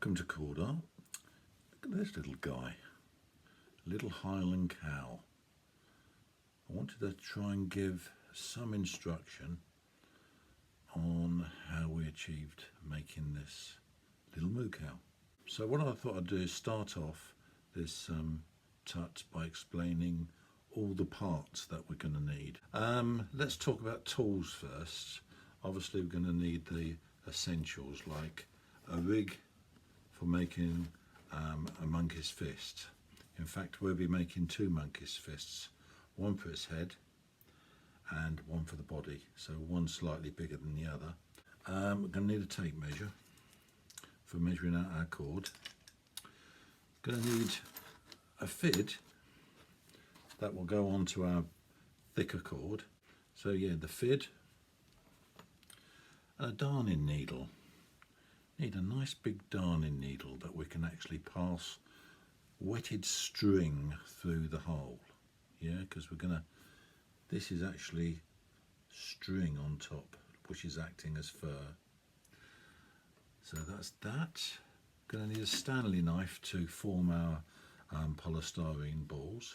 Welcome to Cord Art. Look at this little guy, little Highland Cow. I wanted to try and give some instruction on how we achieved making this little moo cow. So what I thought I'd do is start off this tut by explaining all the parts that we're going to need. Let's talk about tools first. Obviously we're going to need the essentials like a rig for making a monkey's fist. In fact, we'll be making two monkey's fists, one for its head and one for the body, so one slightly bigger than the other. We're going to need a tape measure for measuring out our cord. Going to need a fid that will go onto our thicker cord. So yeah, the fid, and a darning needle. Need a nice big darning needle that we can actually pass wetted string through the hole. Yeah, because this is actually string on top, which is acting as fur. So that's that. Going to need a Stanley knife to form our polystyrene balls.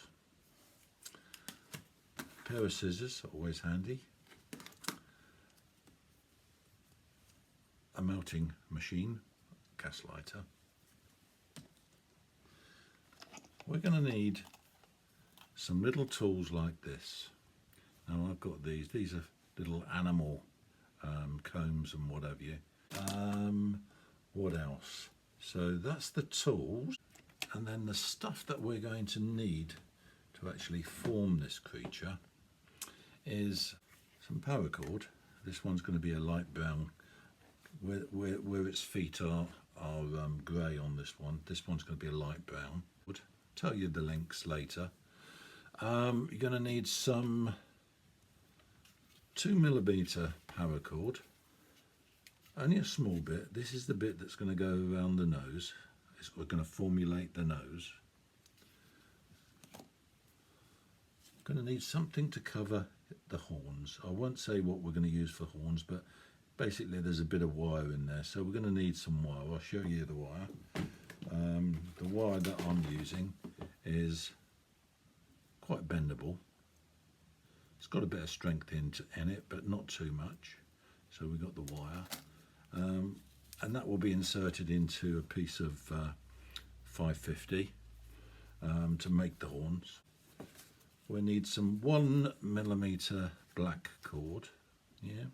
A pair of scissors, always handy. A melting machine, gas lighter. We're going to need some little tools like this. Now I've got these are little animal combs and what have you. What else? So that's the tools, and then the stuff that we're going to need to actually form this creature is some paracord. This one's going to be a light brown. Where its feet are grey on this one. This one's going to be a light brown. I'll tell you the links later. You're going to need some 2mm paracord. Only a small bit. This is the bit that's going to go around the nose. We're going to formulate the nose. Going to need something to cover the horns. I won't say what we're going to use for horns, but basically there's a bit of wire in there, so we're going to need some wire. I'll show you the wire. The wire that I'm using is quite bendable. It's got a bit of strength in it, but not too much. So we've got the wire, and that will be inserted into a piece of 550 to make the horns. We need some 1mm black cord. Yeah.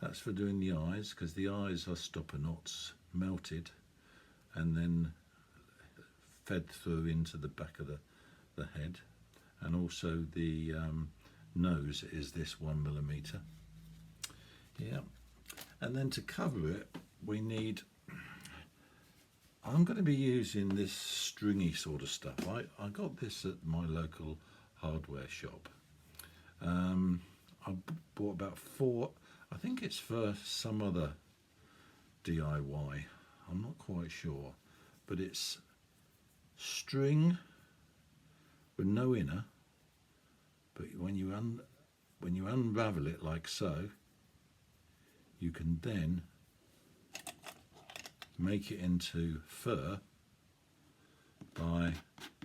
That's for doing the eyes, because the eyes are stopper knots, melted and then fed through into the back of the head. And also the nose is this 1mm. Yeah. And then to cover it, we need, I'm going to be using this stringy sort of stuff. I got this at my local hardware shop. I bought about 4. I think it's for some other DIY, I'm not quite sure, but it's string with no inner, but when you unravel it like so, you can then make it into fur by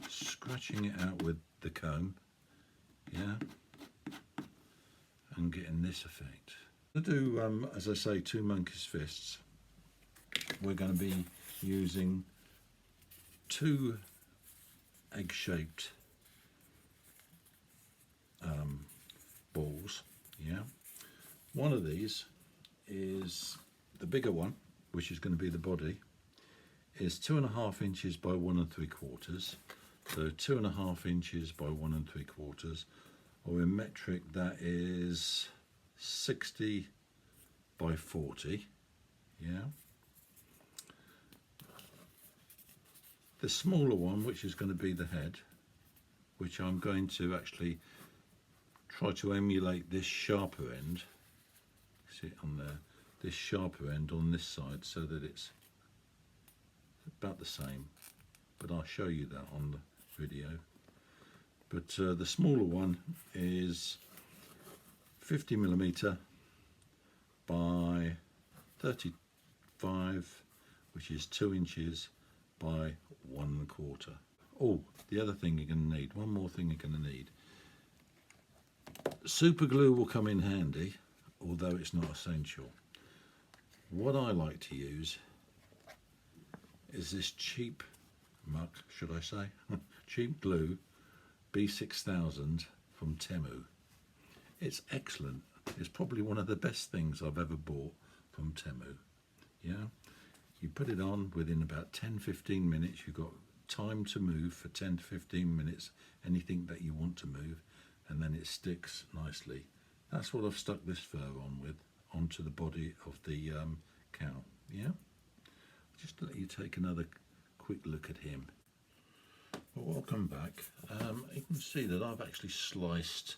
scratching it out with the comb, yeah, and getting this effect. To do, as I say, two monkey's fists, we're going to be using two egg-shaped balls. Yeah, one of these is the bigger one, which is going to be the body, is 2.5 inches by 1 3/4. So 2.5 inches by 1 3/4, or in metric that is 60 by 40, yeah. The smaller one, which is going to be the head, which I'm going to actually try to emulate this sharper end, see it on there, this sharper end on this side, so that it's about the same, but I'll show you that on the video. But the smaller one is 50mm by 35, which is 2 inches by 1/4. Oh, the other thing you're going to need, one more thing you're going to need. Super glue will come in handy, although it's not essential. What I like to use is this cheap muck, should I say, cheap glue B6000 from Temu. It's excellent. It's probably one of the best things I've ever bought from Temu. Yeah, you put it on within about 10-15 minutes. You've got time to move for 10 to 15 minutes, anything that you want to move, and then it sticks nicely. That's what I've stuck this fur on with, onto the body of the cow. Yeah, just to let you take another quick look at him. Well, welcome back. You can see that I've actually sliced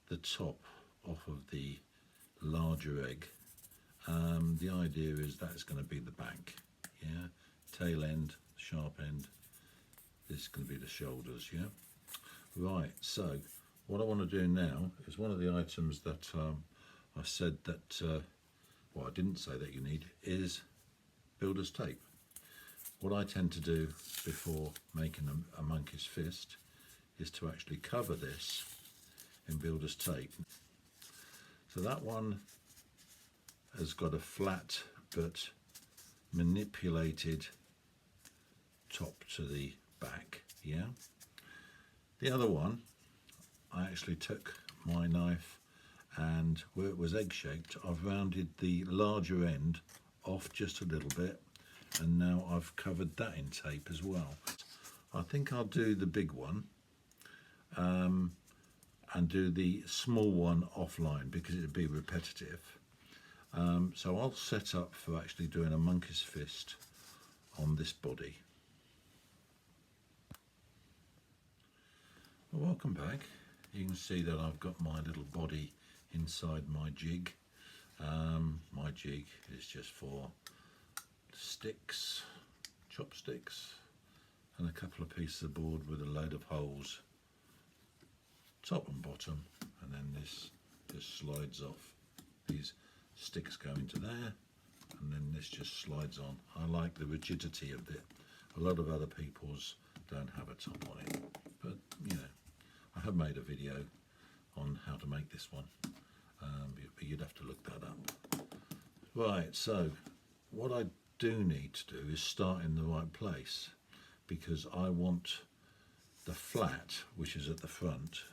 the top off of the larger egg. The idea is that's going to be the back, yeah, tail end, sharp end. This is going to be the shoulders, yeah. Right, so what I want to do now is one of the items that I said that, well, I didn't say that you need, is builder's tape. What I tend to do before making a monkey's fist is to actually cover this in builder's tape. So that one has got a flat but manipulated top to the back, yeah. The other one, I actually took my knife and where it was egg shaped, I've rounded the larger end off just a little bit, and now I've covered that in tape as well. I think I'll do the big one and do the small one offline because it'd be repetitive. So I'll set up for actually doing a monkey's fist on this body. Well, welcome back. You can see that I've got my little body inside my jig. My jig is just for sticks, chopsticks, and a couple of pieces of board with a load of holes, top and bottom, and then this just slides off. These sticks go into there, and then this just slides on. I like the rigidity of it. A lot of other people's don't have a top on it, but you know, I have made a video on how to make this one, but you'd have to look that up. Right, so what I do need to do is start in the right place, because I want the flat, which is at the front,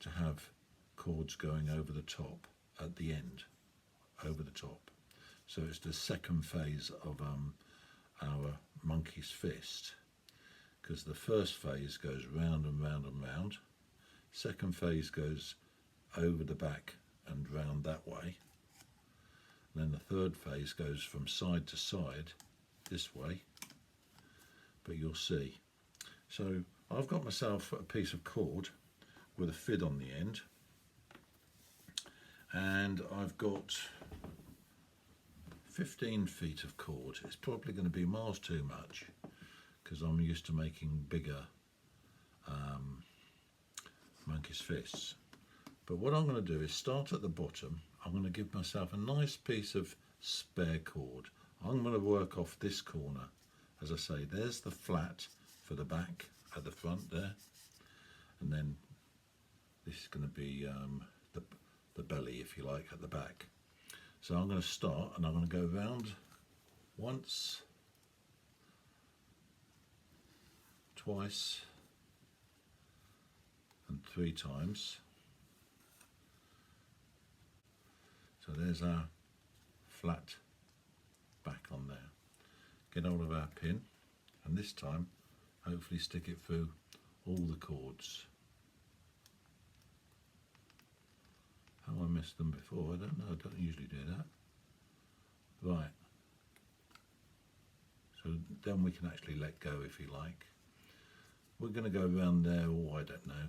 to have cords going over the top at the end, over the top. So it's the second phase of our monkey's fist, because the first phase goes round and round and round. Second phase goes over the back and round that way. And then the third phase goes from side to side this way, but you'll see. So I've got myself a piece of cord with a fid on the end, and I've got 15 feet of cord. It's probably going to be miles too much because I'm used to making bigger monkey's fists. But what I'm going to do is start at the bottom. I'm going to give myself a nice piece of spare cord. I'm going to work off this corner. As I say, there's the flat for the back at the front there, and then this is going to be the belly, if you like, at the back. So I'm going to start, and I'm going to go round once, twice, and 3 times. So there's our flat back on there. Get hold of our pin, and this time hopefully stick it through all the cords. How I missed them before, I don't know, I don't usually do that. Right, so then we can actually let go if you like. We're going to go around there, oh I don't know,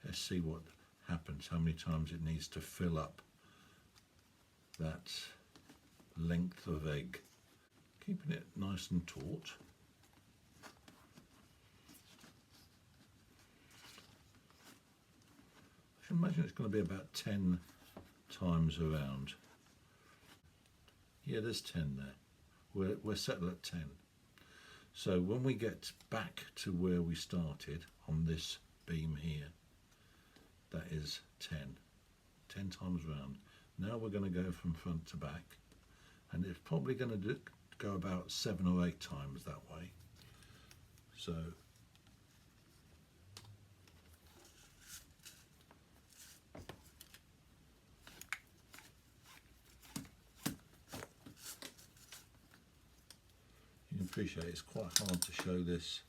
let's see what happens, how many times it needs to fill up that length of egg. Keeping it nice and taut. I should imagine it's going to be about 10 times around. Yeah, there's 10 there. we're settled at 10. So when we get back to where we started on this beam here, that is 10 times round. Now we're going to go from front to back, and it's probably going to go about 7 or 8 times that way. So you can appreciate it's quite hard to show this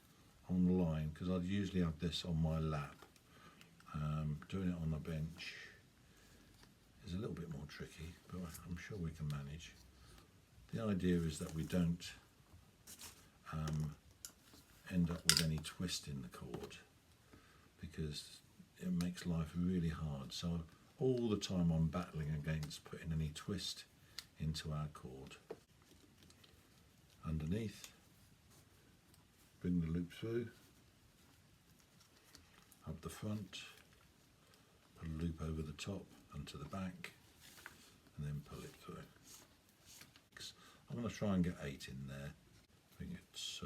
online because I'd usually have this on my lap. Doing it on the bench is a little bit more tricky, but I'm sure we can manage. The idea is that we don't end up with any twist in the cord, because it makes life really hard. So all the time I'm battling against putting any twist into our cord. Underneath, bring the loop through, up the front, put a loop over the top and to the back, and then pull it through. I'm going to try and get 8 in there. I think it's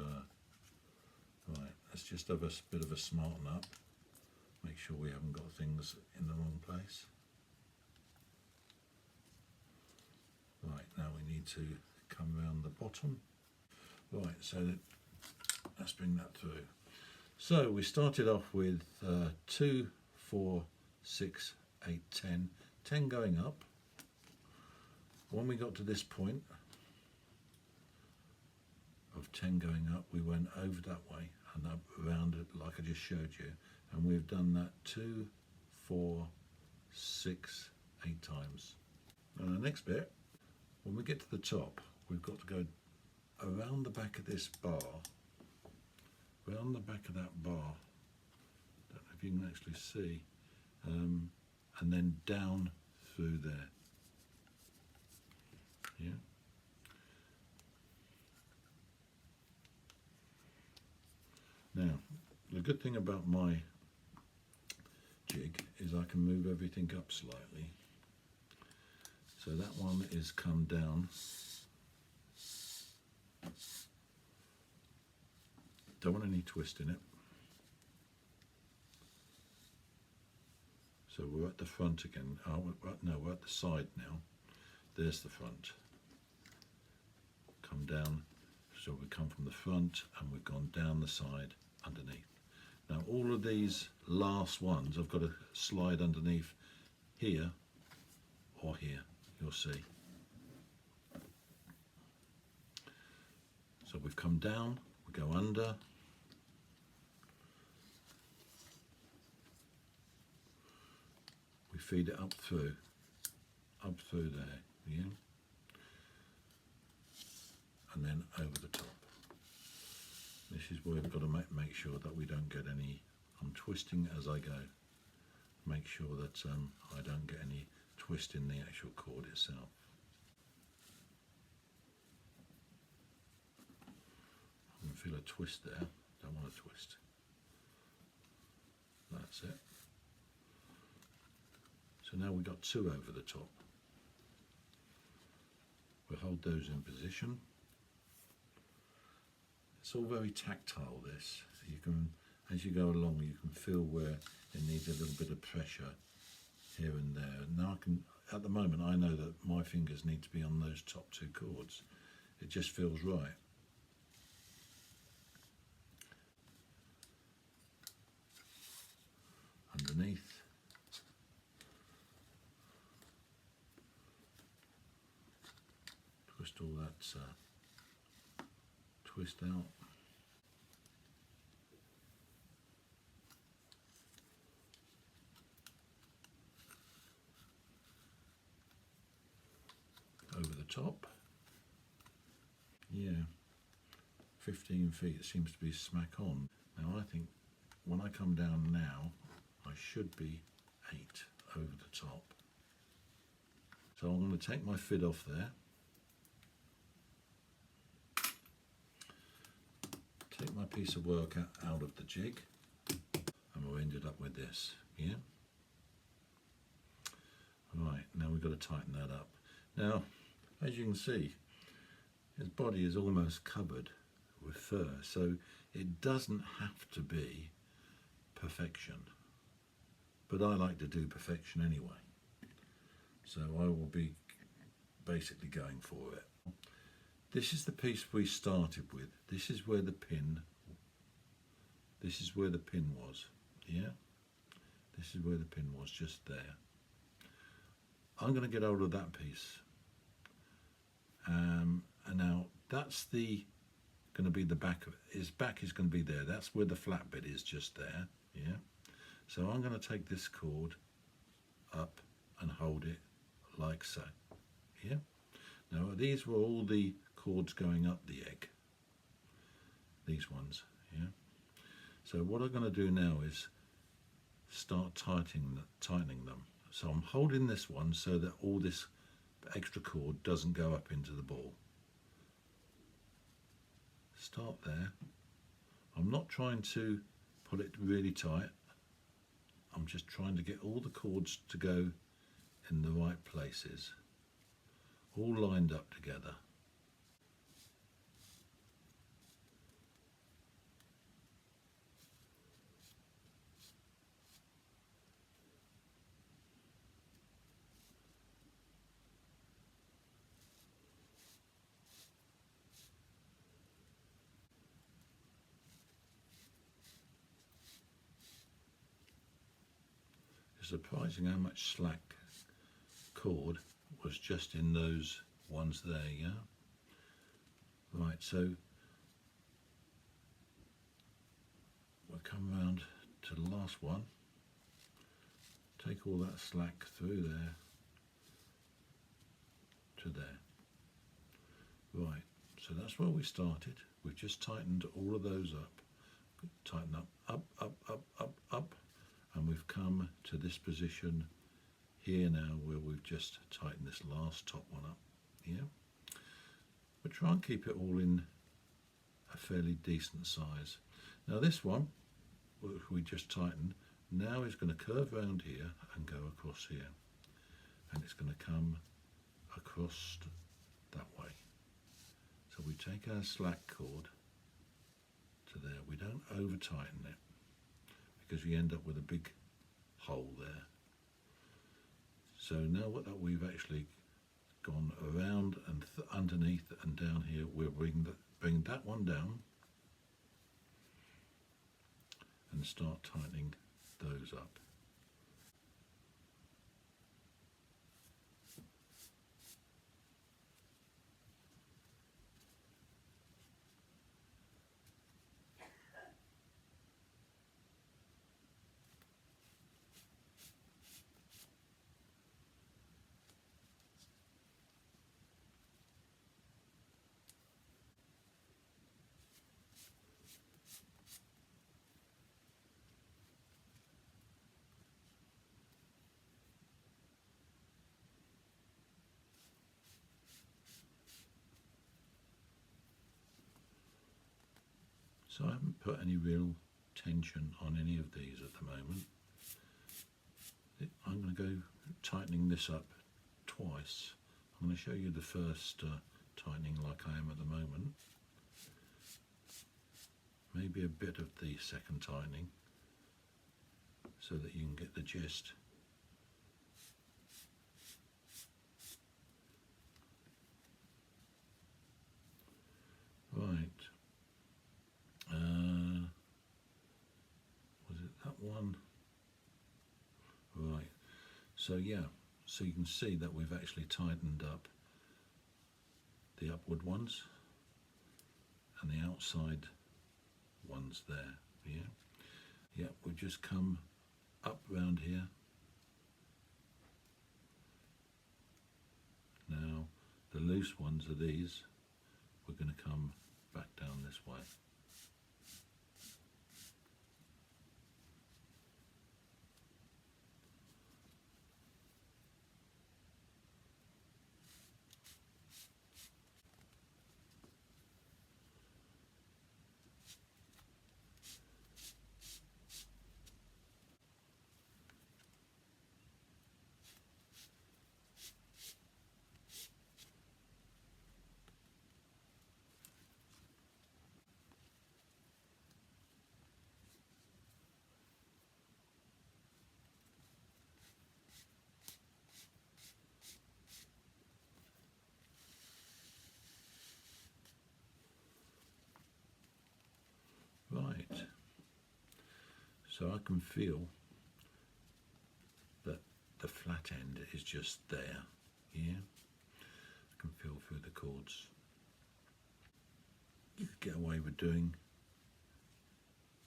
right. Let's just have a bit of a smarten up. Make sure we haven't got things in the wrong place. Right, now we need to come around the bottom. Right, so let's bring that through. So we started off with 2, 4, 6, 8, 10. 10 going up. When we got to this point of 10 going up, we went over that way and up around it like I just showed you, and we've done that 2, 4, 6, 8 times. And the next bit, when we get to the top, we've got to go around the back of this bar, around the back of that bar, don't know if you can actually see, and then down through there. Yeah. Now, the good thing about my jig is I can move everything up slightly. So that one is come down. Don't want any twist in it. So we're at the front again. Oh, no, we're at the side now. There's the front. Come down. So we come from the front and we've gone down the side underneath. Now all of these last ones I've got to slide underneath here or here, you'll see. So we've come down, we go under, we feed it up through there, yeah, and then over the top. This is where we've got to make sure that we don't get any, I'm twisting as I go, make sure that I don't get any twist in the actual cord itself. I can feel a twist there, don't want a twist. That's it. So now we've got 2 over the top. We'll hold those in position. It's all very tactile, this. You can, as you go along, you can feel where it needs a little bit of pressure here and there. Now I can, at the moment, I know that my fingers need to be on those top 2 chords. It just feels right. Underneath. Twist all that twist out. Over the top. Yeah, 15 feet seems to be smack on. Now I think when I come down now, I should be 8 over the top. So I'm going to take my fid off there. Take my piece of work out of the jig, and we'll end up with this, yeah? Right, now we've got to tighten that up. Now, as you can see, His body is almost covered with fur, so it doesn't have to be perfection. But I like to do perfection anyway. So I will be basically going for it. This is the piece we started with. This is where the pin was. Yeah? This is where the pin was, just there. I'm going to get hold of that piece. And now that's going to be the back of it. His back is going to be there. That's where the flat bit is, just there. Yeah. So I'm going to take this cord up and hold it like so. Yeah. Now these were all the cords going up the egg. These ones. Yeah. So what I'm going to do now is start tightening them. So I'm holding this one so that all this extra cord doesn't go up into the ball. Start there. I'm not trying to pull it really tight. I'm just trying to get all the cords to go in the right places, all lined up together. It's surprising how much slack cord was just in those ones there, yeah? Right, so we'll come round to the last one, take all that slack through there to there. Right, so that's where we started. We've just tightened all of those up. Tighten up, and we've come to this position here now where we've just tightened this last top one up. Yeah, but try and keep it all in a fairly decent size. Now this one, which we just tightened, now is going to curve around here and go across here, and it's going to come across that way. So we take our slack cord to there. We don't over tighten it because we end up with a big hole there. So now what that we've actually gone around and underneath and down here, we'll bring that one down and start tightening those up. So I haven't put any real tension on any of these at the moment. I'm going to go tightening this up twice. I'm going to show you the first tightening like I am at the moment. Maybe a bit of the second tightening so that you can get the gist. Right. Was it that one? Right. So yeah, so you can see that we've actually tightened up the upward ones and the outside ones there. Yeah. Yeah, we've just come up round here. Now the loose ones are these. We're going to come back down this way. Right, so I can feel that the flat end is just there, yeah, I can feel through the cords. You could get away with doing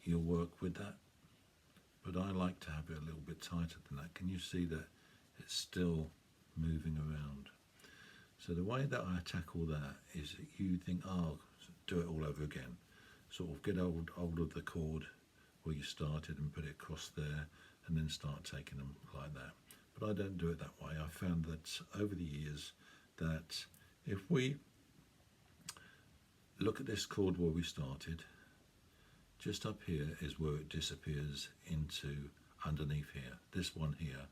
your work with that, but I like to have it a little bit tighter than that. Can you see that it's still moving around? So the way that I tackle that is that you think, oh, do it all over again. Sort of get hold of the cord where you started and put it across there and then start taking them like that. But I don't do it that way. I found that over the years that if we look at this cord where we started, just up here is where it disappears into underneath here. This one here,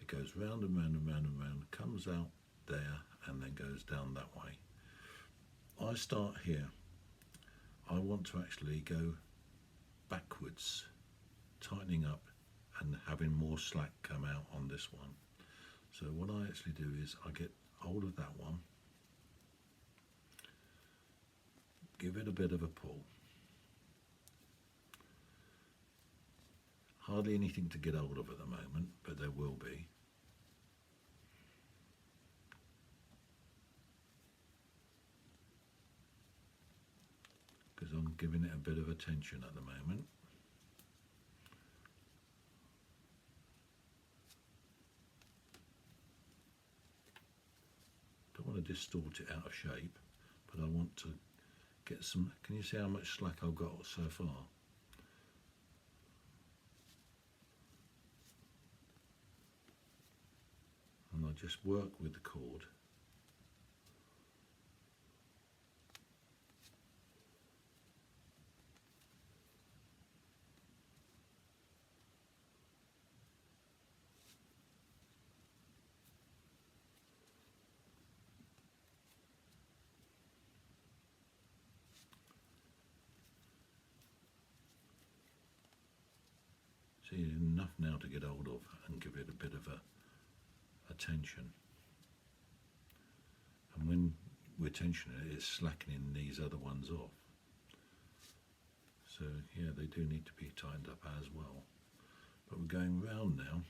it goes round and round and round and round, comes out there and then goes down that way. I start here. I want to actually go backwards, tightening up and having more slack come out on this one. So what I actually do is I get hold of that one, give it a bit of a pull. Hardly anything to get hold of at the moment, but there will be. Because I'm giving it a bit of attention at the moment. Don't want to distort it out of shape, but I want to get some. Can you see how much slack I've got so far? And I just work with the cord. See, enough now to get hold of and give it a bit of a tension. And when we're tensioning it, it's slackening these other ones off. So yeah, they do need to be tightened up as well. But we're going round now,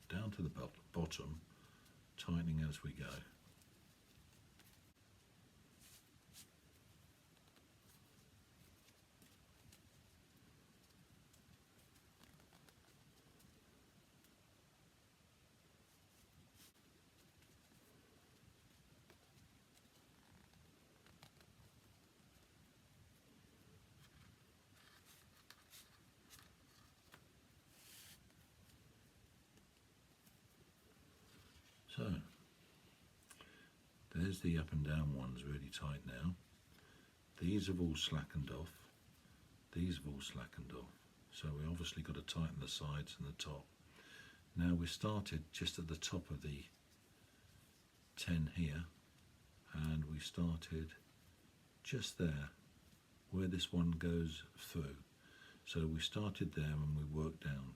down to the bottom, tightening as we go. So, there's the up and down ones really tight now. These have all slackened off. These have all slackened off. So we obviously got to tighten the sides and the top. Now we started just at the top of the 10 here, and we started just there where this one goes through. So we started there and we worked down.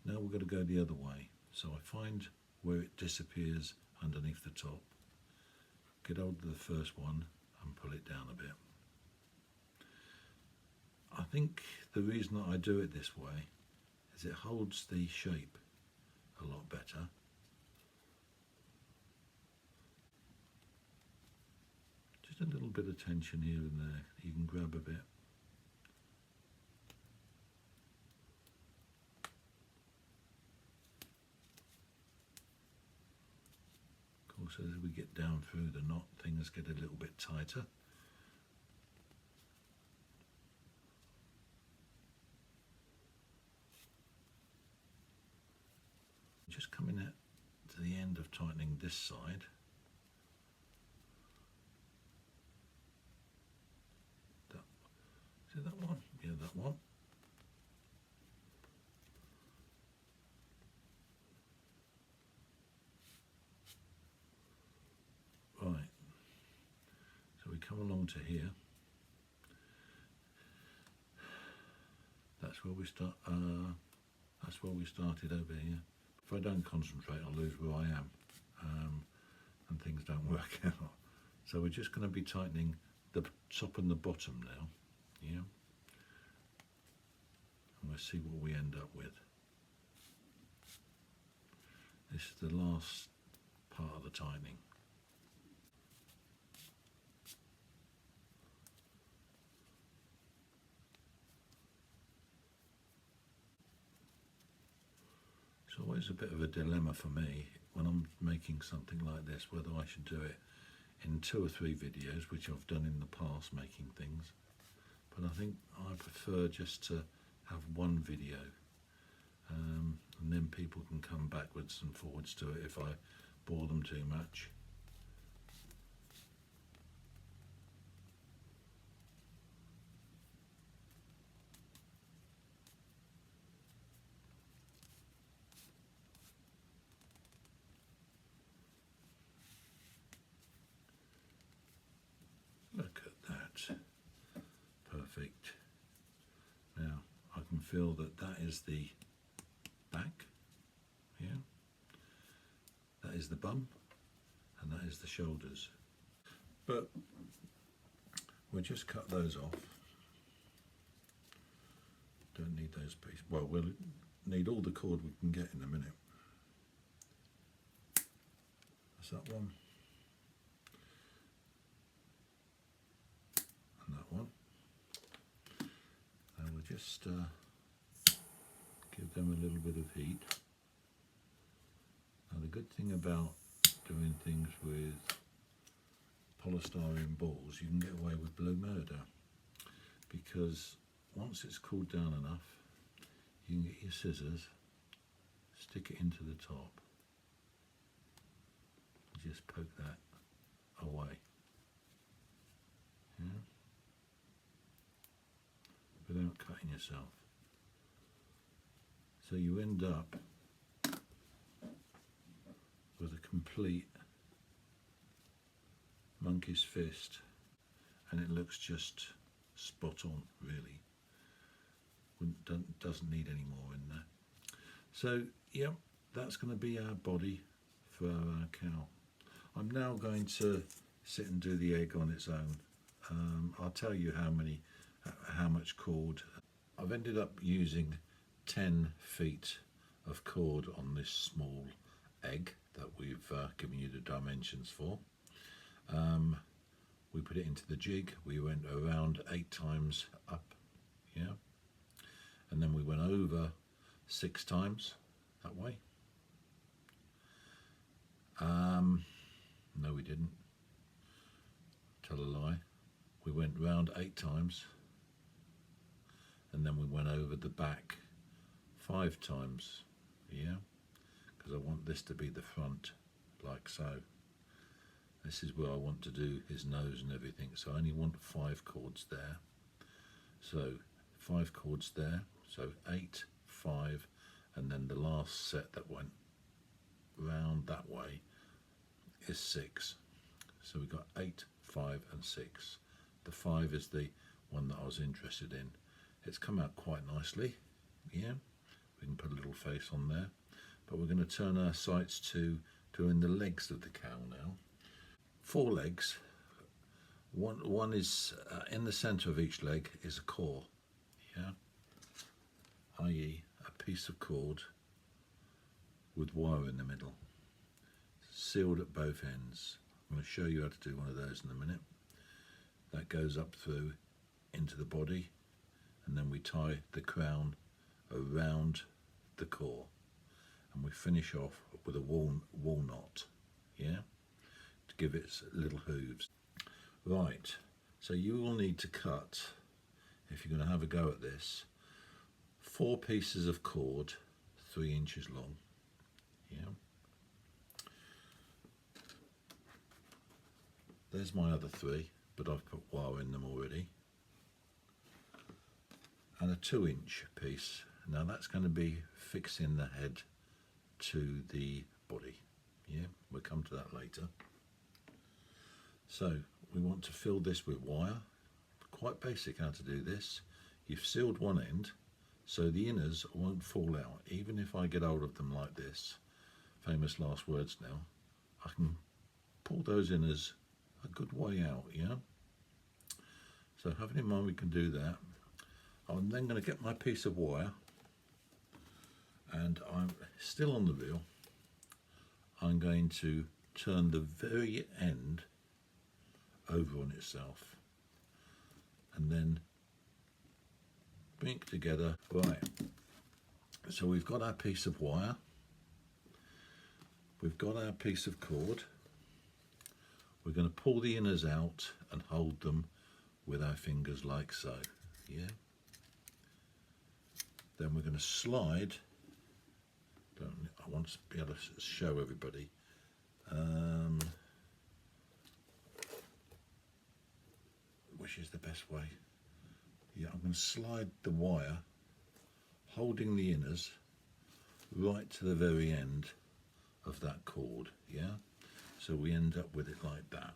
Now we've got to go the other way. So I find where it disappears underneath the top, get hold of the first one and pull it down a bit. I think the reason that I do it this way is it holds the shape a lot better. Just a little bit of tension here and there, you can grab a bit. So as we get down through the knot, things get a little bit tighter. Just coming to the end of tightening this side. See that one? Yeah, that one. Right, so we come along to here. That's where we start. That's where we started over here. If I don't concentrate, I'll lose where I am, and things don't work out. So we're just going to be tightening the top and the bottom now. Yeah. let's see what we end up with. This is the last part of the tightening. It's always a bit of a dilemma for me when I'm making something like this, whether I should do it in 2 or 3 videos, which I've done in the past making things, but I think I prefer just to have one video, and then people can come backwards and forwards to it if I bore them too much. Look at that. Perfect. Now I can feel that that is the back, yeah, that is the bum, and that is the shoulders. But we'll just cut those off. Don't need those pieces. Well, we'll need all the cord we can get in a minute. That's that one. And that one. And we'll just give them a little bit of heat. Now the good thing about doing things with polystyrene balls, you can get away with blue murder, because once it's cooled down enough, you can get your scissors, stick it into the top, and just poke that away. Yeah? Without cutting yourself. So you end up with a complete monkey's fist, and it looks just spot on, really. Doesn't need any more in there. So yeah, that's going to be our body for our cow. I'm now going to sit and do the egg on its own. I'll tell you how much cord. I've ended up using 10 feet of cord on this small egg that we've given you the dimensions for. We put it into the jig. We went around 8 times up, yeah, and then we went over 6 times that way. No, we didn't. Tell a lie. We went round 8 times, and then we went over the back 5 times, yeah, because I want this to be the front, like so. This is where I want to do his nose and everything, so I only want 5 cords there. So 5 cords there, so 8, 5, and then the last set that went round that way is 6. So we've got 8, 5 and 6. The 5 is the one that I was interested in. It's come out quite nicely, yeah. We can put a little face on there, but we're going to turn our sights to doing the legs of the cow now. 4 legs. One is in the centre of each leg is a core, yeah, i.e. a piece of cord with wire in the middle, sealed at both ends. I'm going to show you how to do one of those in a minute. That goes up through into the body, and then we tie the crown around the core, and we finish off with a wool knot, yeah, to give it little hooves. Right, so you will need to cut, if you're going to have a go at this, 4 pieces of cord 3 inches long, yeah. There's my other 3, but I've put wire in them already. And a 2-inch piece. Now that's going to be fixing the head to the body. Yeah, we'll come to that later. So we want to fill this with wire. Quite basic how to do this. You've sealed one end so the inners won't fall out. Even if I get hold of them like this, famous last words now, I can pull those inners a good way out, yeah? So having in mind we can do that, I'm then going to get my piece of wire, and I'm still on the reel. I'm going to turn the very end over on itself and then bring it together. Right, so we've got our piece of wire, we've got our piece of cord. We're going to pull the inners out and hold them with our fingers like so, yeah. Then we're going to slide, I want to be able to show everybody, which is the best way. Yeah, I'm going to slide the wire, holding the inners, right to the very end of that cord, yeah? So we end up with it like that.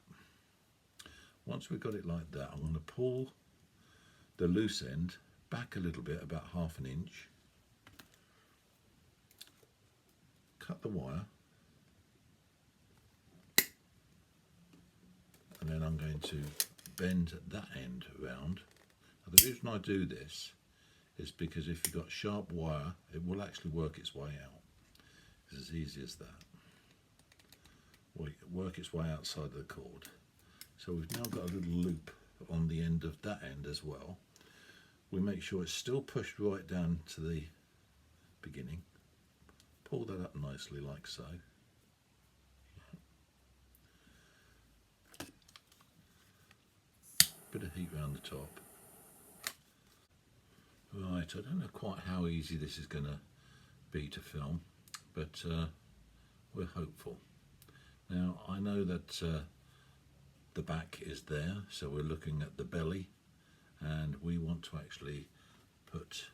Once we've got it like that, I'm going to pull the loose end back a little bit, about 1/2 inch, cut the wire, and then I'm going to bend that end around. Now, the reason I do this is because if you've got sharp wire, it will actually work its way out. It's as easy as that. Work its way outside of the cord. So we've now got a little loop on the end of that end as well. We make sure it's still pushed right down to the beginning. Pull that up nicely like so. Bit of heat around the top. Right, I don't know quite how easy this is going to be to film, but we're hopeful. Now I know that the back is there, so we're looking at the belly, and we want to actually put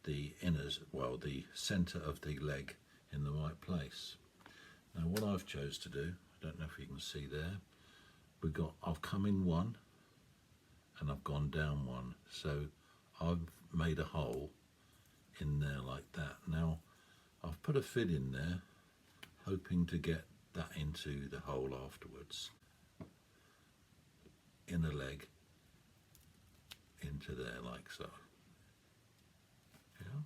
the inners, well, the centre of the leg in the right place. Now what I've chose to do, I don't know if you can see there, I've come in one and I've gone down one, so I've made a hole in there like that. Now I've put a fid in there, hoping to get that into the hole afterwards. Inner leg into there like so. Yeah.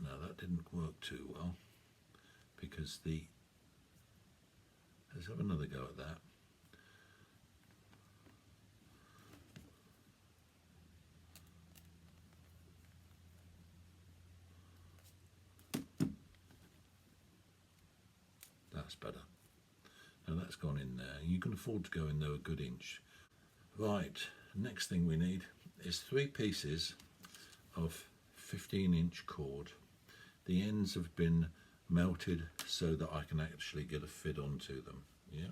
Now that didn't work too well because let's have another go at that. That's better. Now that's gone in there. You can afford to go in there a good inch. Right, next thing we need is 3 pieces of 15-inch cord. The ends have been melted so that I can actually get a fid onto them, yeah?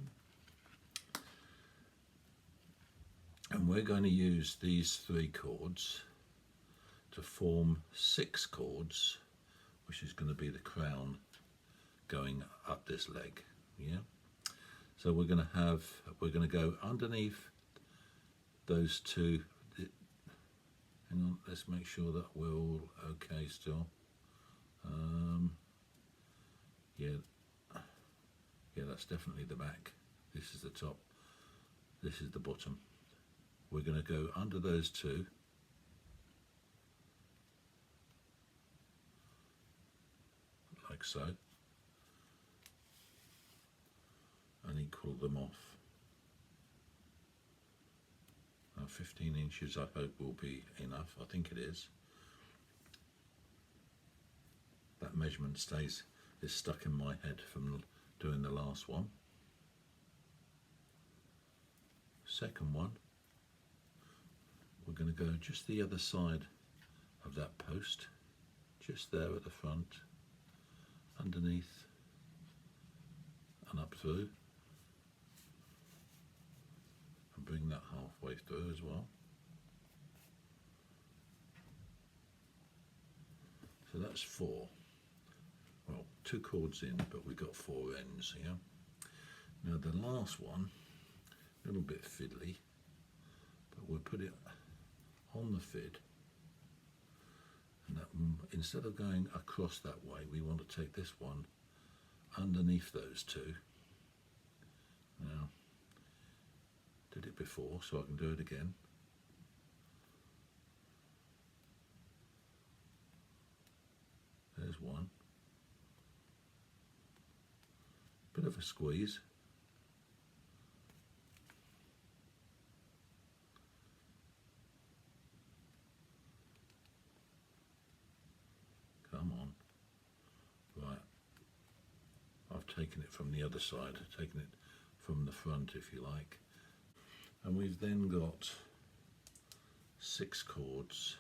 And we're going to use these 3 cords to form 6 cords, which is going to be the crown going up this leg, yeah? So we're going to go underneath those 2. Hang on, let's make sure that we're all okay still. Yeah, that's definitely the back. This is the top. This is the bottom. We're going to go under those 2. Like so. And equal them off. Now 15 inches I hope will be enough. I think it is. That measurement is stuck in my head from doing the last one. Second one, we're going to go just the other side of that post, just there at the front, underneath and up through, and bring that halfway through as well. So that's 4. Well, 2 cords in, but we've got 4 ends, yeah? Now the last one, a little bit fiddly, but we'll put it on the fid, and that, instead of going across that way, we want to take this one underneath those 2. Now, did it before, so I can do it again. one. Bit of a squeeze. Come on. Right. I've taken it from the other side, taken it from the front if you like. And we've then got 6 cords.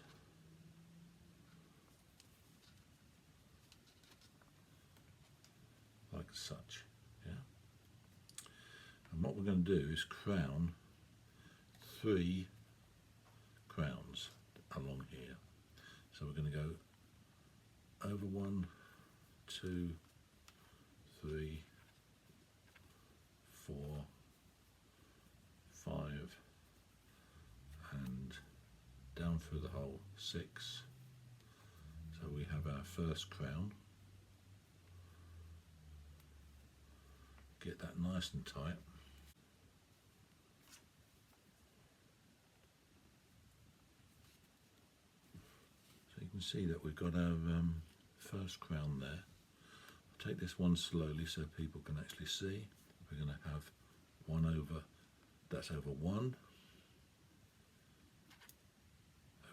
Like such, yeah. And what we're going to do is crown 3 crowns along here. So we're going to go over 1, 2, 3, 4, 5, and down through the hole 6. So we have our first crown. Get that nice and tight. So you can see that we've got our first crown there. I'll take this one slowly so people can actually see. We're going to have 1 over, that's over 1,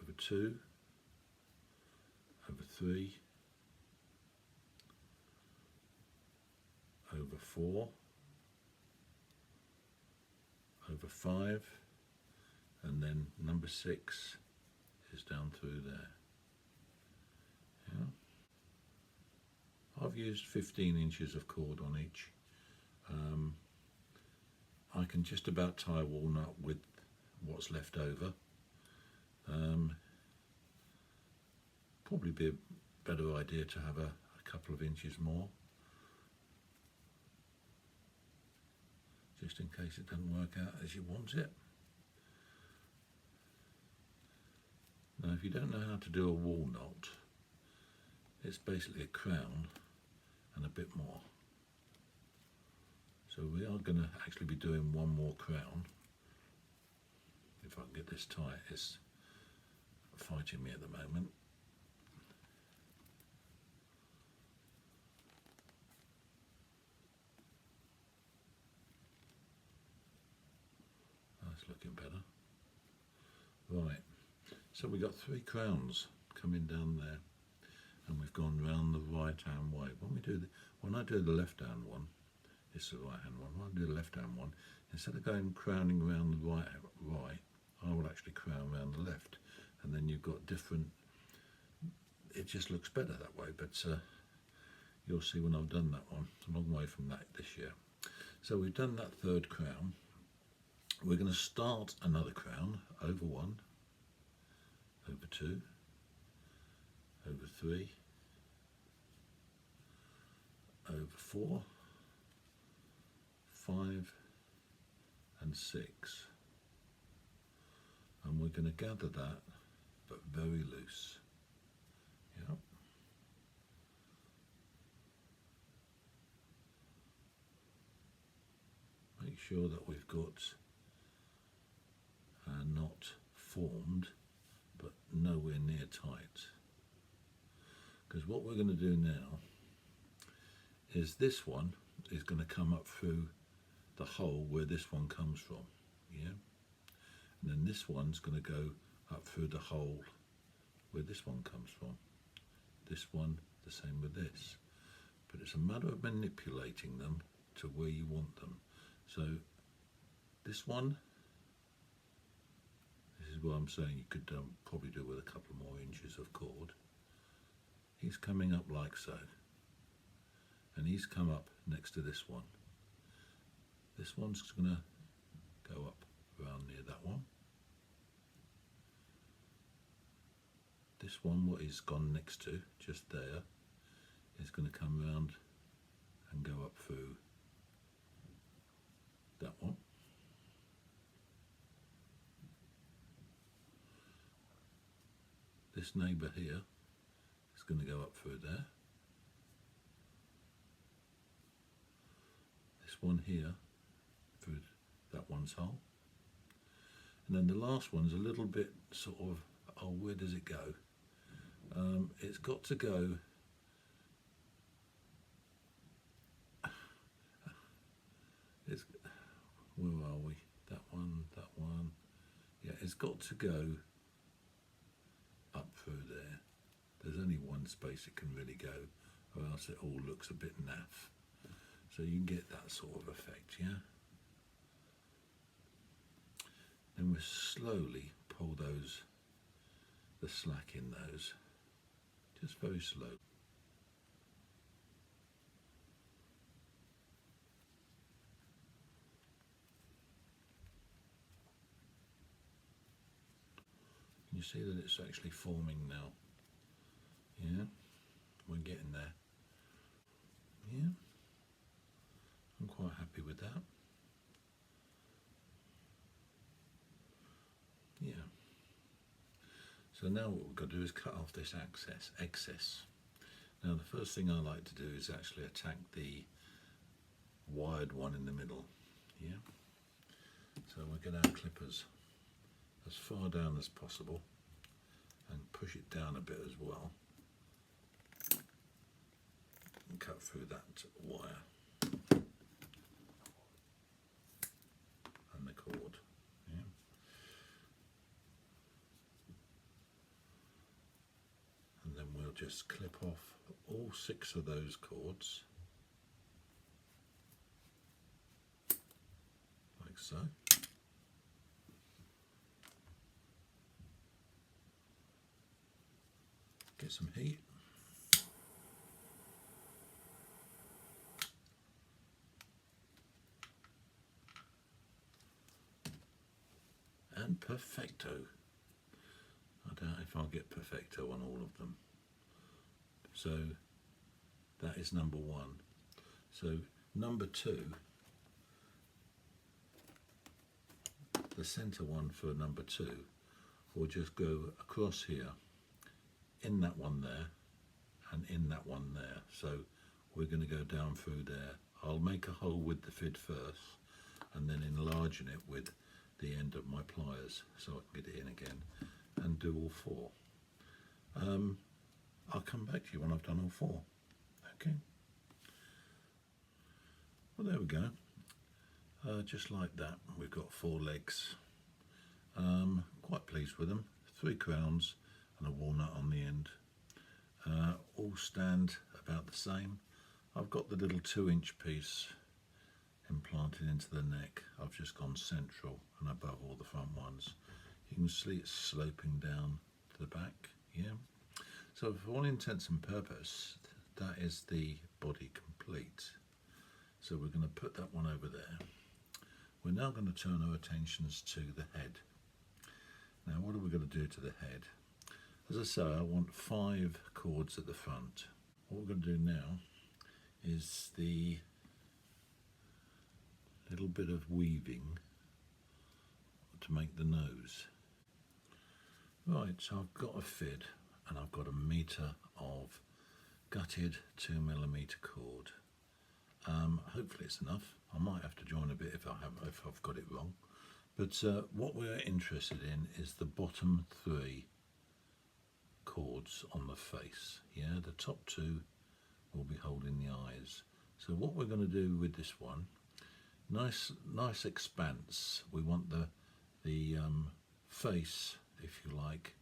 over 2, over 3, over 4, over 5, and then number 6 is down through there. Yeah. I've used 15 inches of cord on each. I can just about tie a walnut with what's left over. Probably be a better idea to have a couple of inches more, just in case it doesn't work out as you want it. Now if you don't know how to do a walnut, it's basically a crown and a bit more. So we are going to actually be doing one more crown. If I can get this tight, it's fighting me at the moment. That's looking better. Right, so we got 3 crowns coming down there, and we've gone round the right hand way. When I do the left hand one, it's the right hand one. When I do the left hand one, instead of going crowning around the right, I will actually crown around the left, and then you've got different. It just looks better that way, but you'll see when I've done that one. It's a long way from that this year. So we've done that 3rd crown. We're going to start another crown over 1, over 2, over 3, over 4, 5 and 6, and we're going to gather that but very loose. Yep. Make sure that we've got a knot formed but nowhere near tight, because what we're going to do now is this one is going to come up through the hole where this one comes from, yeah, and then this one's going to go up through the hole where this one comes from. This one the same with this, but it's a matter of manipulating them to where you want them. So this one, this is what I'm saying, you could probably do with a couple more inches of cord. He's coming up like so, and he's come up next to this one. This one's going to go up around near that one. This one, what he's gone next to, just there, is going to come round and go up through that one. This neighbour here is going to go up through there. This one here through that one's hole. And then the last one's a little bit sort of, oh, where does it go? It's got to go Where are we? That one. Yeah, it's got to go up through there. There's only one space it can really go, or else it all looks a bit naff. So you get that sort of effect, yeah? Then we slowly pull the slack in those, just very slow. You see that it's actually forming now. Yeah, we're getting there. Yeah, I'm quite happy with that. Yeah. So now what we've got to do is cut off this excess. Now the first thing I like to do is actually attack the wired one in the middle. Yeah. So we'll get our clippers as far down as possible and push it down a bit as well and cut through that wire and the cord. Yeah. And then we'll just clip off all 6 of those cords like so. Get some heat. And perfecto. I doubt if I'll get perfecto on all of them. So that is number 1. So number 2, the center one for number 2, will just go across here, in that one there, and in that one there. So we're going to go down through there. I'll make a hole with the fid first, and then enlarging it with the end of my pliers so I can get it in again, and do all 4. I'll come back to you when I've done all 4. Okay. Well, there we go. Just like that, we've got 4 legs. Quite pleased with them. 3 crowns and a walnut on the end. All stand about the same. I've got the little 2-inch piece implanted into the neck. I've just gone central and above all the front ones. You can see it's sloping down to the back. Yeah. So for all intents and purposes, that is the body complete. So we're going to put that one over there. We're now going to turn our attentions to the head. Now what are we going to do to the head? As I say, I want 5 cords at the front. What we're going to do now is the little bit of weaving to make the nose. Right, so I've got a fid and I've got 1 metre of gutted 2mm cord. Hopefully it's enough. I might have to join a bit if I've got it wrong. But what we're interested in is the bottom 3 cords on the face. Yeah, the top 2 will be holding the eyes. So what we're going to do with this one, nice expanse. We want the face, if you like,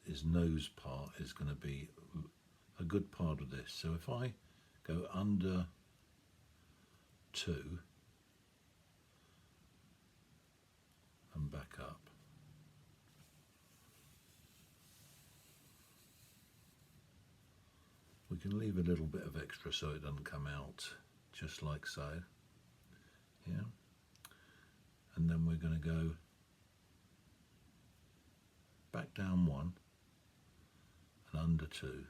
his nose part is going to be a good part of this. So if I go under 2 and back up, we can leave a little bit of extra so it doesn't come out, just like so. Yeah, and then we're going to go back down 1 and under 2.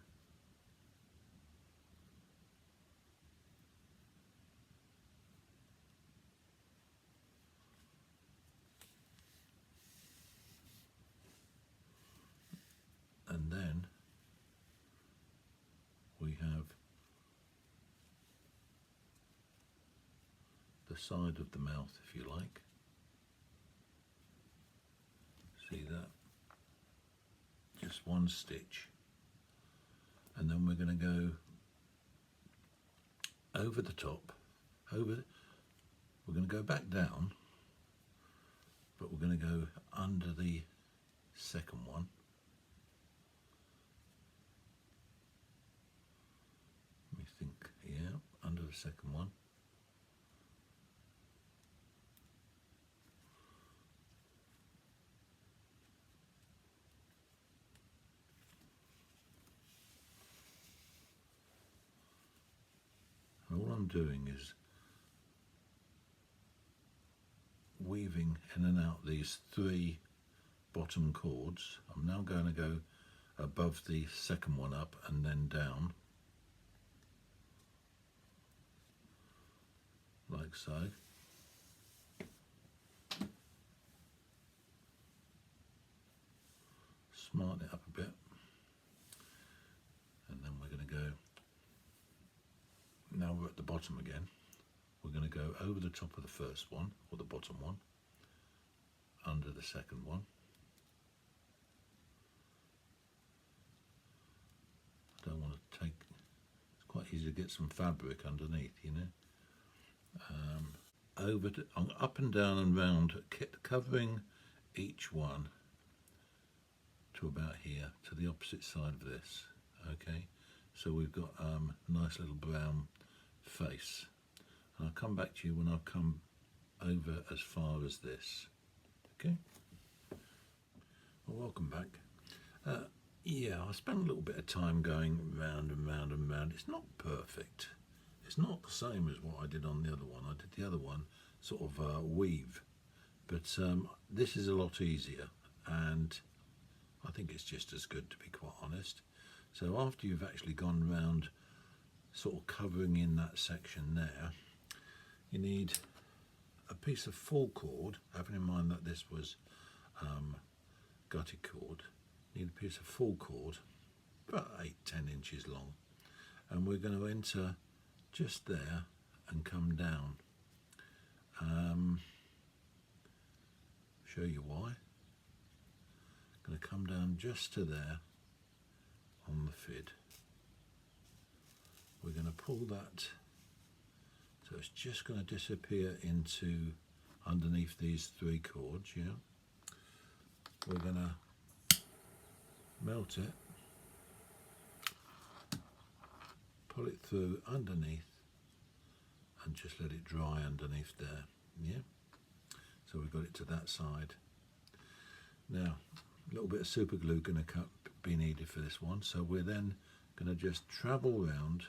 And then we have the side of the mouth, if you like. See that? Just 1 stitch. And then we're going to go over the top, over We're going to go back down, but we're going to go under the second one. Let me think, yeah, under the second one. And all I'm doing is weaving in and out these 3 bottom cords. I'm now going to go above the second one up and then down, like so. Smarten it up a bit, and then we're going to go, now we're at the bottom again, we're going to go over the top of the first one, or the bottom one, under the second one. I don't want to take, it's quite easy to get some fabric underneath, you know. Over to, up and down and round, covering each one to about here, to the opposite side of this. Okay, so we've got a nice little brown face, and I'll come back to you when I've come over as far as this. Okay, well, welcome back. Yeah, I spent a little bit of time going round and round and round. It's not perfect. It's not the same as what I did on the other one. I did the other one sort of weave, but this is a lot easier, and I think it's just as good, to be quite honest. So after you've actually gone round sort of covering in that section there, you need a piece of full cord, having in mind that this was gutted cord. You need a piece of full cord, about 8-10 inches long, and we're going to enter just there and come down. Show you why. Going to come down just to there on the fid. We're going to pull that so it's just going to disappear into underneath these 3 cords. Yeah, we're going to melt it, pull it through underneath, and just let it dry underneath there. Yeah, so we've got it to that side. Now a little bit of super glue going to be needed for this one, so we're then going to just travel round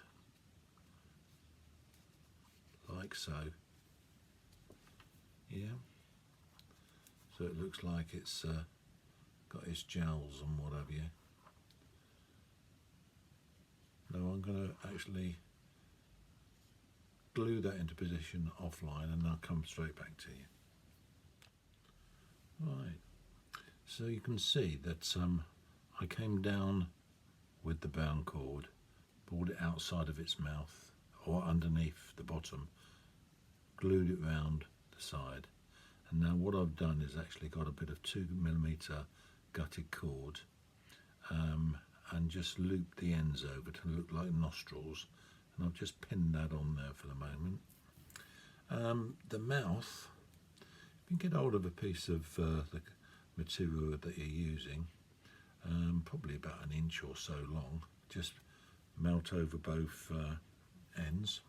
like so. Yeah, so it looks like it's got its jowls and what have you. Now I'm going to actually glue that into position offline, and I'll come straight back to you. Right, so you can see that I came down with the brown cord, pulled it outside of its mouth or underneath the bottom, glued it round the side, and now what I've done is actually got a bit of 2mm gutted cord and just looped the ends over to look like nostrils, and I've just pinned that on there for the moment. The mouth, if you can get hold of a piece of the material that you're using, probably about 1 inch or so long, just melt over both ends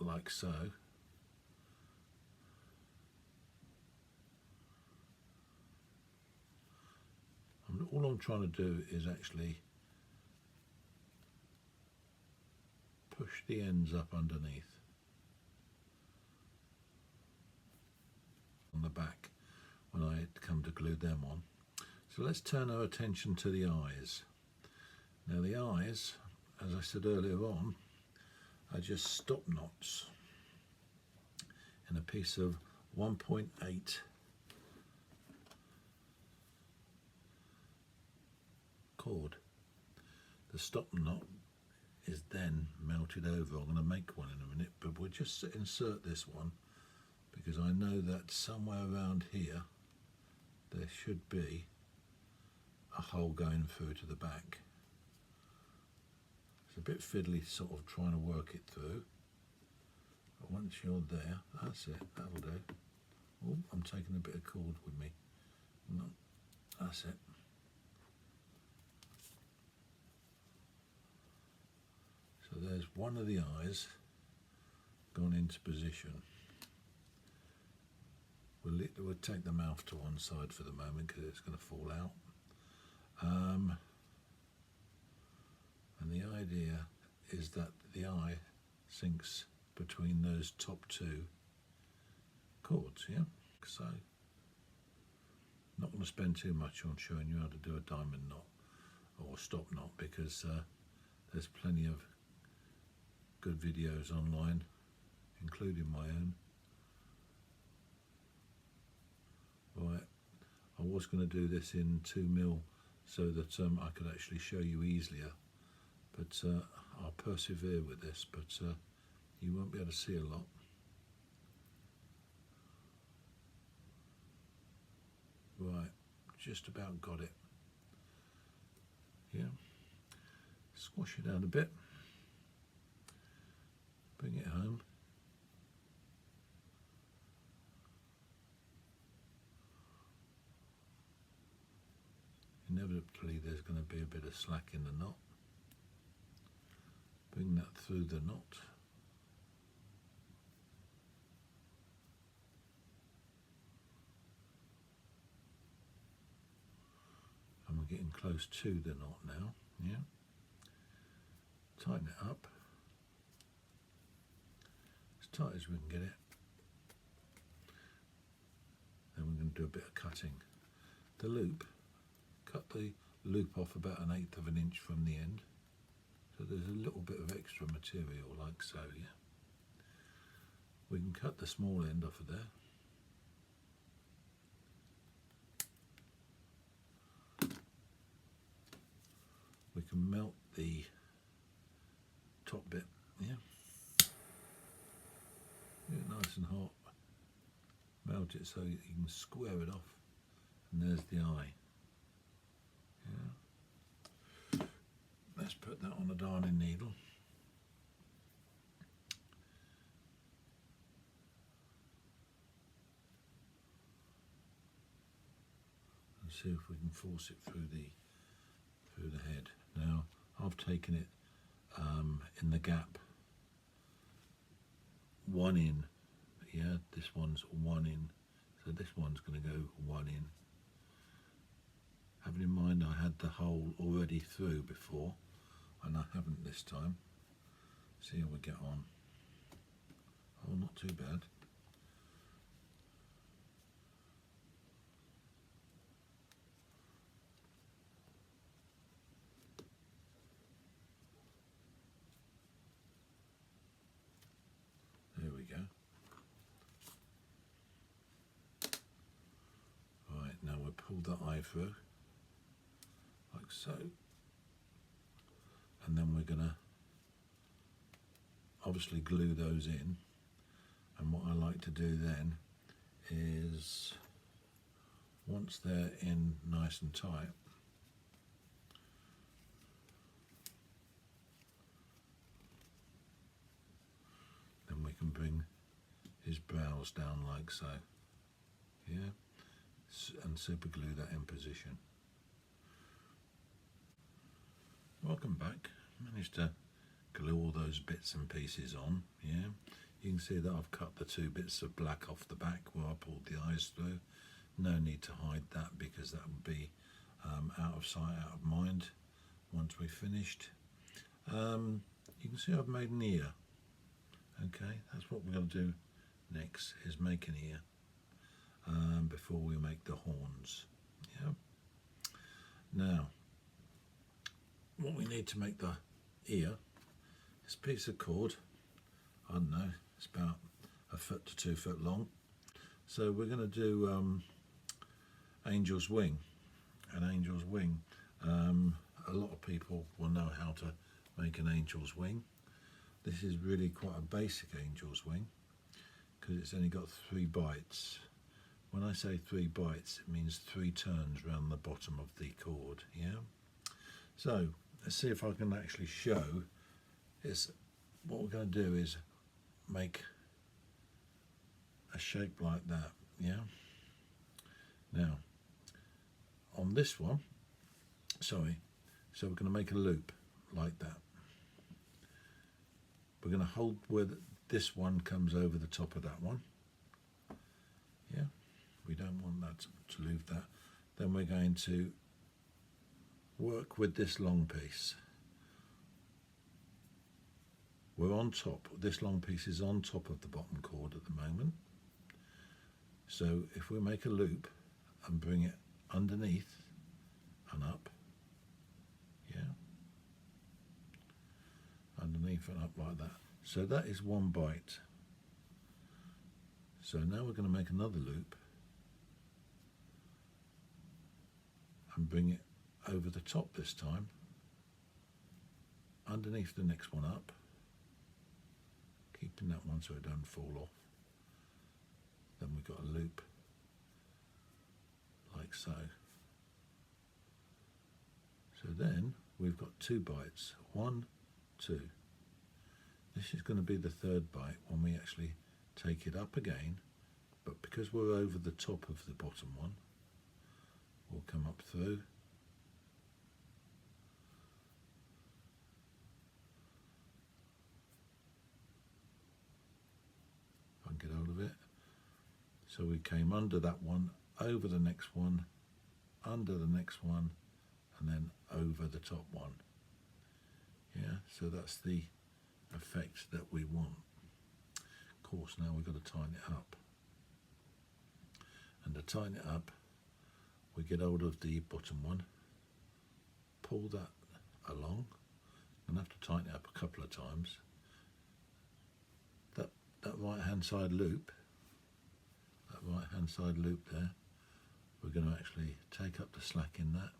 like so. All I'm trying to do is actually push the ends up underneath on the back when I come to glue them on. So let's turn our attention to the eyes. Now the eyes, as I said earlier on, are just stop knots in a piece of 1.8 cord. The stop knot is then melted over. I'm going to make one in a minute, but we'll just insert this one because I know that somewhere around here there should be a hole going through to the back. It's a bit fiddly sort of trying to work it through, But once you're there, that's it, that'll do. Oh, I'm taking a bit of cord with me. No, that's it. So there's one of the eyes gone into position. We'll take the mouth to one side for the moment because it's going to fall out. And the idea is that the eye sinks between those top two cords, yeah? So, not going to spend too much on showing you how to do a diamond knot or stop knot because there's plenty of good videos online, including my own. Right, I was going to do this in 2mm so that I could actually show you easier, but I'll persevere with this, but you won't be able to see a lot. Right, just about got it. Yeah, squash it out a bit, bring it home. Inevitably there's going to be a bit of slack in the knot. Bring that through the knot. And we're getting close to the knot now, yeah. Tighten it up as tight as we can get it. Then we're going to do a bit of cutting. The loop, cut the loop off about 1/8 of an inch from the end. So there's a little bit of extra material like so, yeah. We can cut the small end off of there. We can melt the top bit, yeah. Get it nice and hot. Melt it so you can square it off. And there's the eye. Yeah. Let's put that on a darning needle. And see if we can force it through the head. Now I've taken it in the gap 1 in. Yeah, this one's 1 in. So this one's going to go 1 in. Having in mind I had the hole already through before, and I haven't this time. See how we get on. Oh, not too bad. There we go. Right, now we'll pull the eye through, like so. And then we're going to obviously glue those in. And what I like to do then is, once they're in nice and tight, then we can bring his brows down like so, yeah, and super glue that in position. Welcome back. Managed to glue all those bits and pieces on, yeah. You can see that I've cut the 2 bits of black off the back where I pulled the eyes through. No need to hide that because that would be out of sight, out of mind once we've finished. You can see I've made an ear. Okay, that's what we're going to do next, is make an ear before we make the horns. Yeah. Now, what we need to make the ear is a piece of cord. I don't know, it's about 1 foot to 2 foot long. So we're going to do angel's wing. An angel's wing. A lot of people will know how to make an angel's wing. This is really quite a basic angel's wing because it's only got 3 bites. When I say 3 bites, it means 3 turns around the bottom of the cord, yeah? So, let's see if I can actually show. What we're going to do is make a shape like that. Yeah. Now on this one, sorry, so we're going to make a loop like that. We're going to hold where this one comes over the top of that one. Yeah, we don't want that to leave that. Then we're going to work with this long piece. We're on top, this long piece is on top of the bottom cord at the moment. So if we make a loop and bring it underneath and up, yeah, underneath and up like that. So that is one bite. So now we're going to make another loop and bring it over the top this time, underneath the next one up, keeping that one so it doesn't fall off. Then we've got a loop like so. So then we've got two bites, 1, 2. This is going to be the third bite when we actually take it up again, but because we're over the top of the bottom one, we'll come up through. If I can get hold of it. So we came under that one, over the next one, under the next one, and then over the top one. Yeah, so that's the effect that we want. Of course, now we've got to tighten it up. And to tighten it up, we get hold of the bottom one, pull that along, and have to tighten it up a couple of times. That right hand side loop, there, we're going to actually take up the slack in that.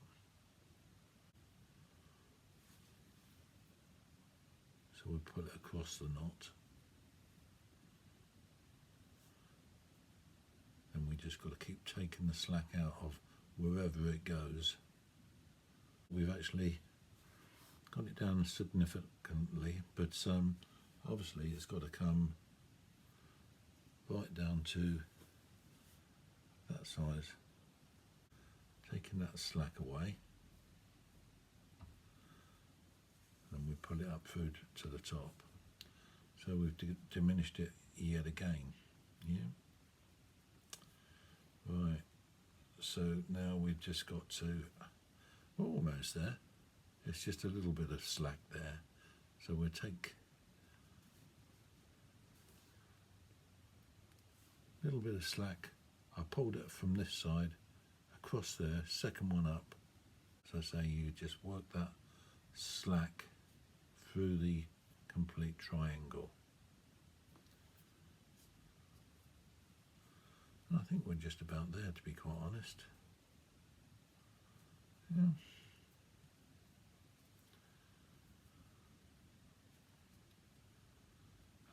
So we pull it across the knot. And we just got to keep taking the slack out of wherever it goes. We've actually got it down significantly, but obviously it's got to come right down to that size. Taking that slack away, and we pull it up through to the top. So we've diminished it yet again. Yeah. Right. So now we've just got to, we're almost there. It's just a little bit of slack there. So we'll take a little bit of slack. I pulled it from this side across there, second one up. So I say you just work that slack through the complete triangle. And I think we're just about there, to be quite honest. Yeah.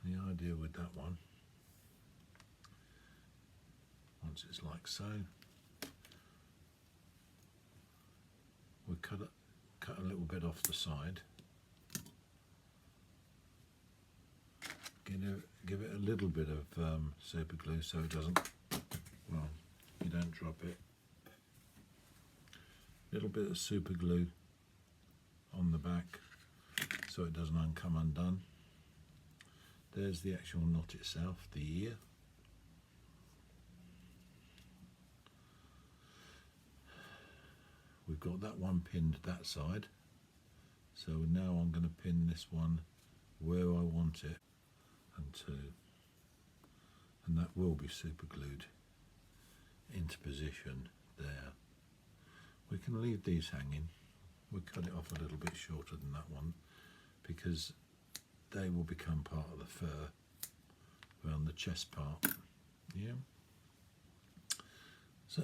And the idea with that one, once it's like so, we cut a little bit off the side. Give it a little bit of super glue so it doesn't, well, you don't drop it. A little bit of super glue on the back so it doesn't come undone. There's the actual knot itself, the ear. We've got that one pinned that side, so now I'm going to pin this one where I want it, and 2, and that will be super glued into position there. We can leave these hanging. We'll cut it off a little bit shorter than that one because they will become part of the fur around the chest part. Yeah. So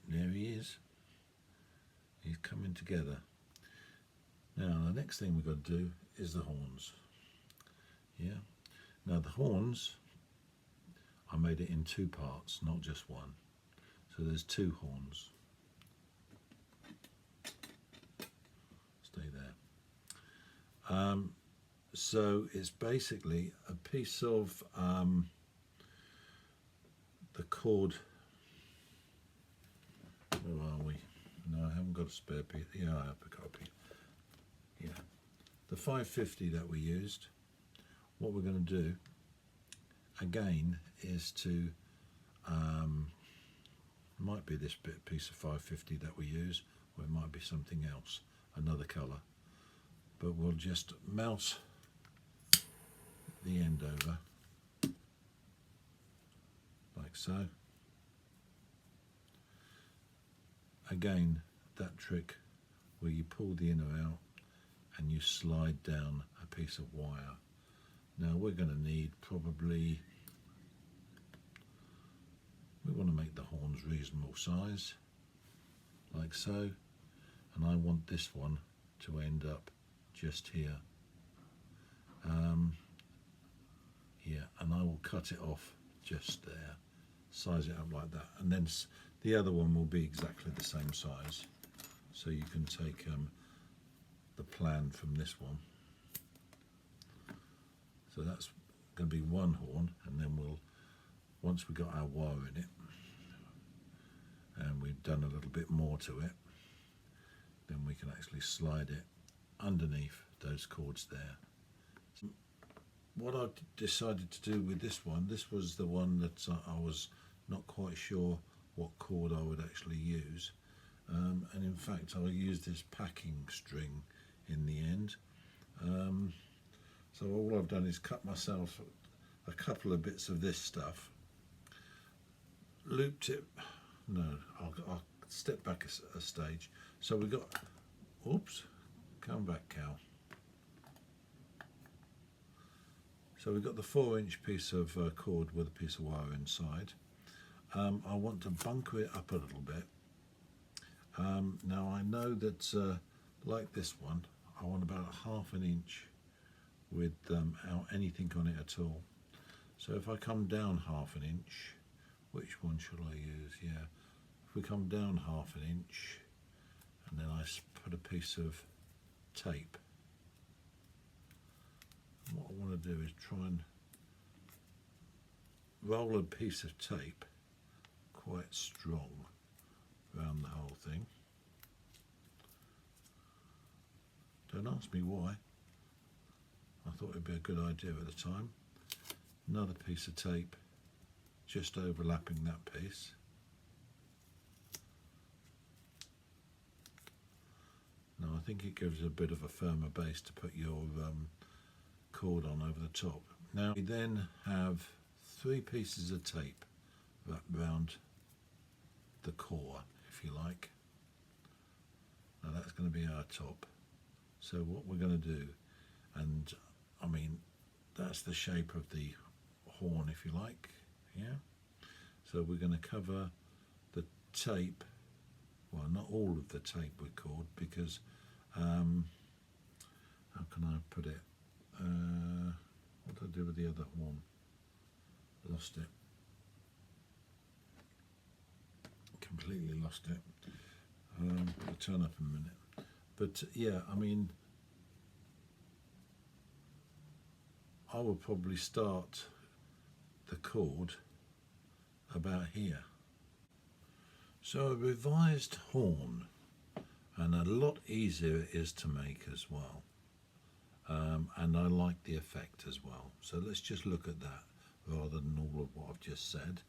there he is. He's coming together. Now the next thing we've got to do is the horns. Yeah. Now the horns, I made it in 2 parts, not just one. So there's 2 horns. Stay there. So it's basically a piece of cord. Where are we? No, I haven't got a spare piece. Yeah, I have got a piece. Yeah, the 550 that we used. What we're going to do again is to might be this piece of 550 that we use, or it might be something else, another colour. But we'll just mouse the end over like so. Again, that trick where you pull the inner out and you slide down a piece of wire. Now we're going to need probably, we want to make the horns reasonable size, like so, and I want this one to end up just here. Yeah, and I will cut it off just there, size it up like that, and then the other one will be exactly the same size. So you can take the plan from this one. So that's going to be one horn, and then we'll, once we've got our wire in it, and we've done a little bit more to it, then we can actually slide it underneath those cords there. What I've decided to do with this one, this was the one that I was not quite sure what cord I would actually use, and in fact I'll use this packing string in the end. So all I've done is cut myself a couple of bits of this stuff, looped it, no, I'll step back a stage. So we got, oops, come back cow. So we've got the 4-inch piece of cord with a piece of wire inside. I want to bunker it up a little bit. Now I know that like this one, I want about 1/2 inch without anything on it at all. So if I come down 1/2 inch, which one should I use? Yeah, if we come down 1/2 inch, and then I put a piece of tape. And what I want to do is try and roll a piece of tape quite strong around the whole thing. Don't ask me why. I thought it'd be a good idea at the time. Another piece of tape just overlapping that piece. Now I think it gives a bit of a firmer base to put your cord on over the top. Now we then have 3 pieces of tape wrapped around the core, if you like. Now that's going to be our top. So what we're going to do, and I mean that's the shape of the horn, if you like, yeah. So we're going to cover the tape, well not all of the tape with cord, because how can I put it, what did I do with the other horn? Lost it. Completely lost it. I'll turn up in a minute. But yeah, I mean, I would probably start the cord about here. So a revised horn, and a lot easier it is to make as well. And I like the effect as well. So let's just look at that rather than all of what I've just said,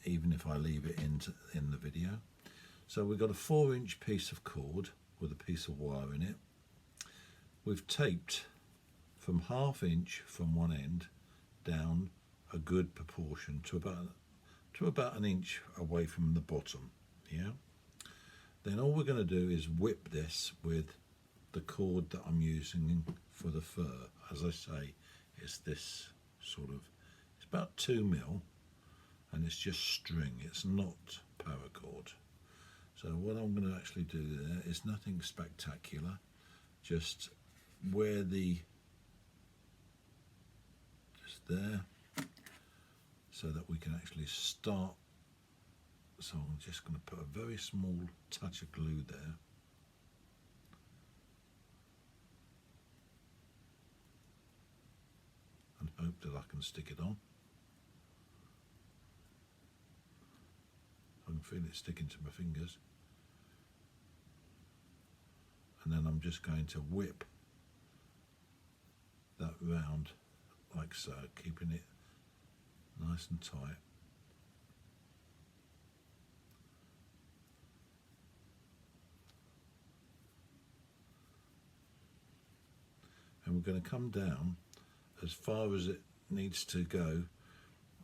even if I leave it in the video. So we've got a 4-inch piece of cord with a piece of wire in it. We've taped from 1/2 inch from one end down a good proportion to about 1 inch away from the bottom, yeah. Then all we're going to do is whip this with the cord that I'm using for the fur. As I say, it's this sort of, it's about 2 mil, and it's just string, it's not paracord. So what I'm going to actually do there is nothing spectacular, just where just there, so that we can actually start. So I'm just going to put a very small touch of glue there. And hope that I can stick it on. can feel it sticking to my fingers. And then I'm just going to whip that round like so, keeping it nice and tight. And we're going to come down as far as it needs to go.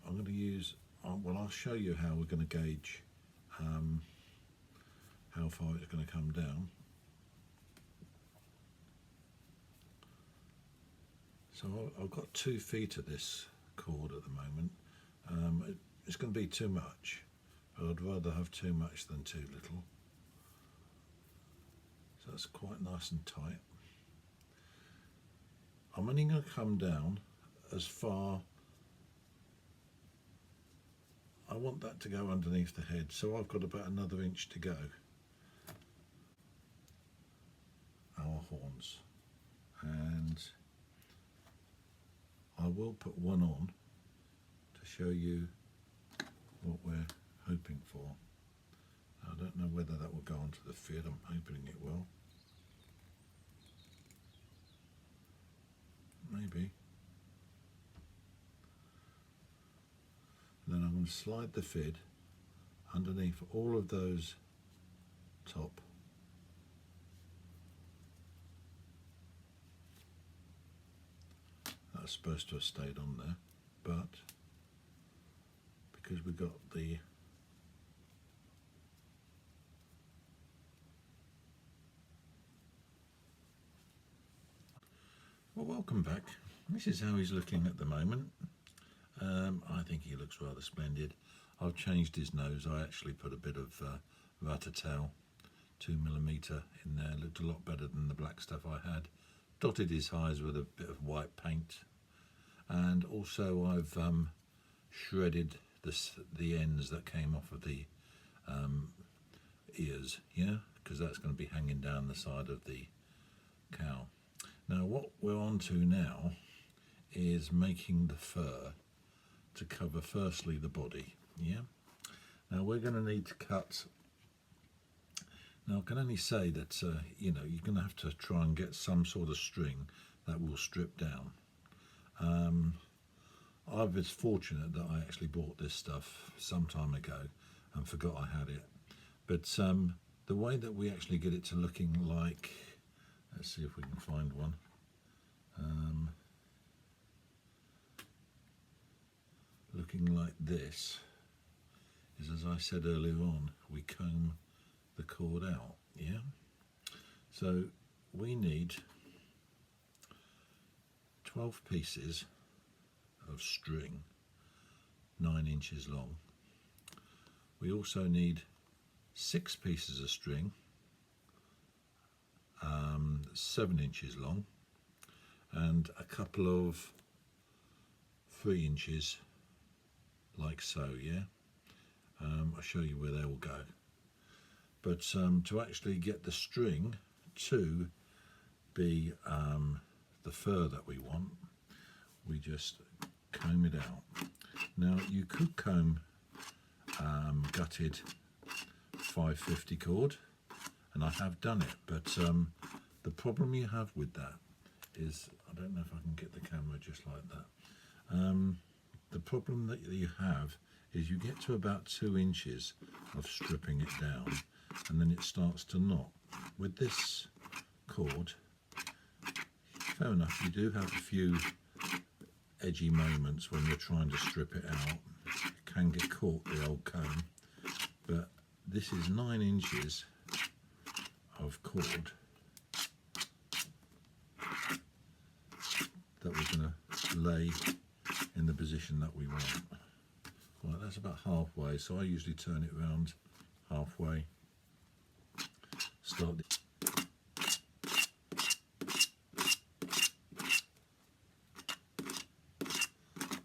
I'm going to use, well, I'll show you how we're going to gauge how far it's going to come down. So I've got 2 feet of this cord at the moment. It's going to be too much, but I'd rather have too much than too little. So that's quite nice and tight. I'm only going to come down as far, I want that to go underneath the head, so I've got about another inch to go. Our horns, and I will put one on to show you what we're hoping for. I don't know whether that will go onto the fit, I'm hoping it will. Maybe. And then I'm going to slide the fid underneath all of those top. That's supposed to have stayed on there, but because we got the well, welcome back. This is how he's looking at the moment. I think he looks rather splendid. I've changed his nose. I actually put a bit of rat-a-tail 2mm in there. Looked a lot better than the black stuff I had. Dotted his eyes with a bit of white paint, and also I've shredded the ends that came off of the ears, yeah, because that's going to be hanging down the side of the cow. Now what we're on to now is making the fur to cover firstly the body, yeah. Now we're going to need to cut. Now I can only say that you know, you're going to have to try and get some sort of string that will strip down. I was fortunate that I actually bought this stuff some time ago and forgot I had it, but the way that we actually get it to looking like, let's see if we can find one. Looking like this is, as I said earlier on, we comb the cord out, yeah. So we need 12 pieces of string, 9 inches long. We also need 6 pieces of string, 7 inches long, and a couple of 3 inches like so, yeah. I'll show you where they will go. But to actually get the string to be the fur that we want, we just comb it out. Now you could comb gutted 550 cord, and I have done it, but the problem you have with that is, I don't know if I can get the camera just like that. The problem that you have is you get to about 2 inches of stripping it down, and then it starts to knot. With this cord, fair enough, you do have a few edgy moments when you're trying to strip it out. It can get caught, the old comb, but this is 9 inches of cord that we're going to lay in the position that we want. Right, that's about halfway, so I usually turn it round halfway. Start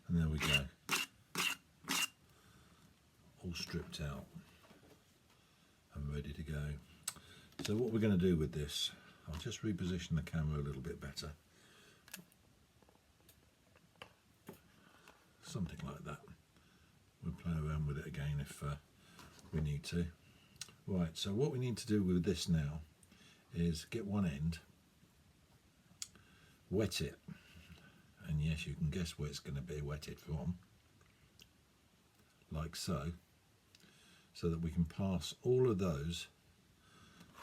and there we go, all stripped out and ready to go. So what we're going to do with this, I'll just reposition the camera a little bit better. Something like that. We'll play around with it again if we need to. Right, so what we need to do with this now is get one end, wet it, and yes, you can guess where it's going to be wetted from, like so, so that we can pass all of those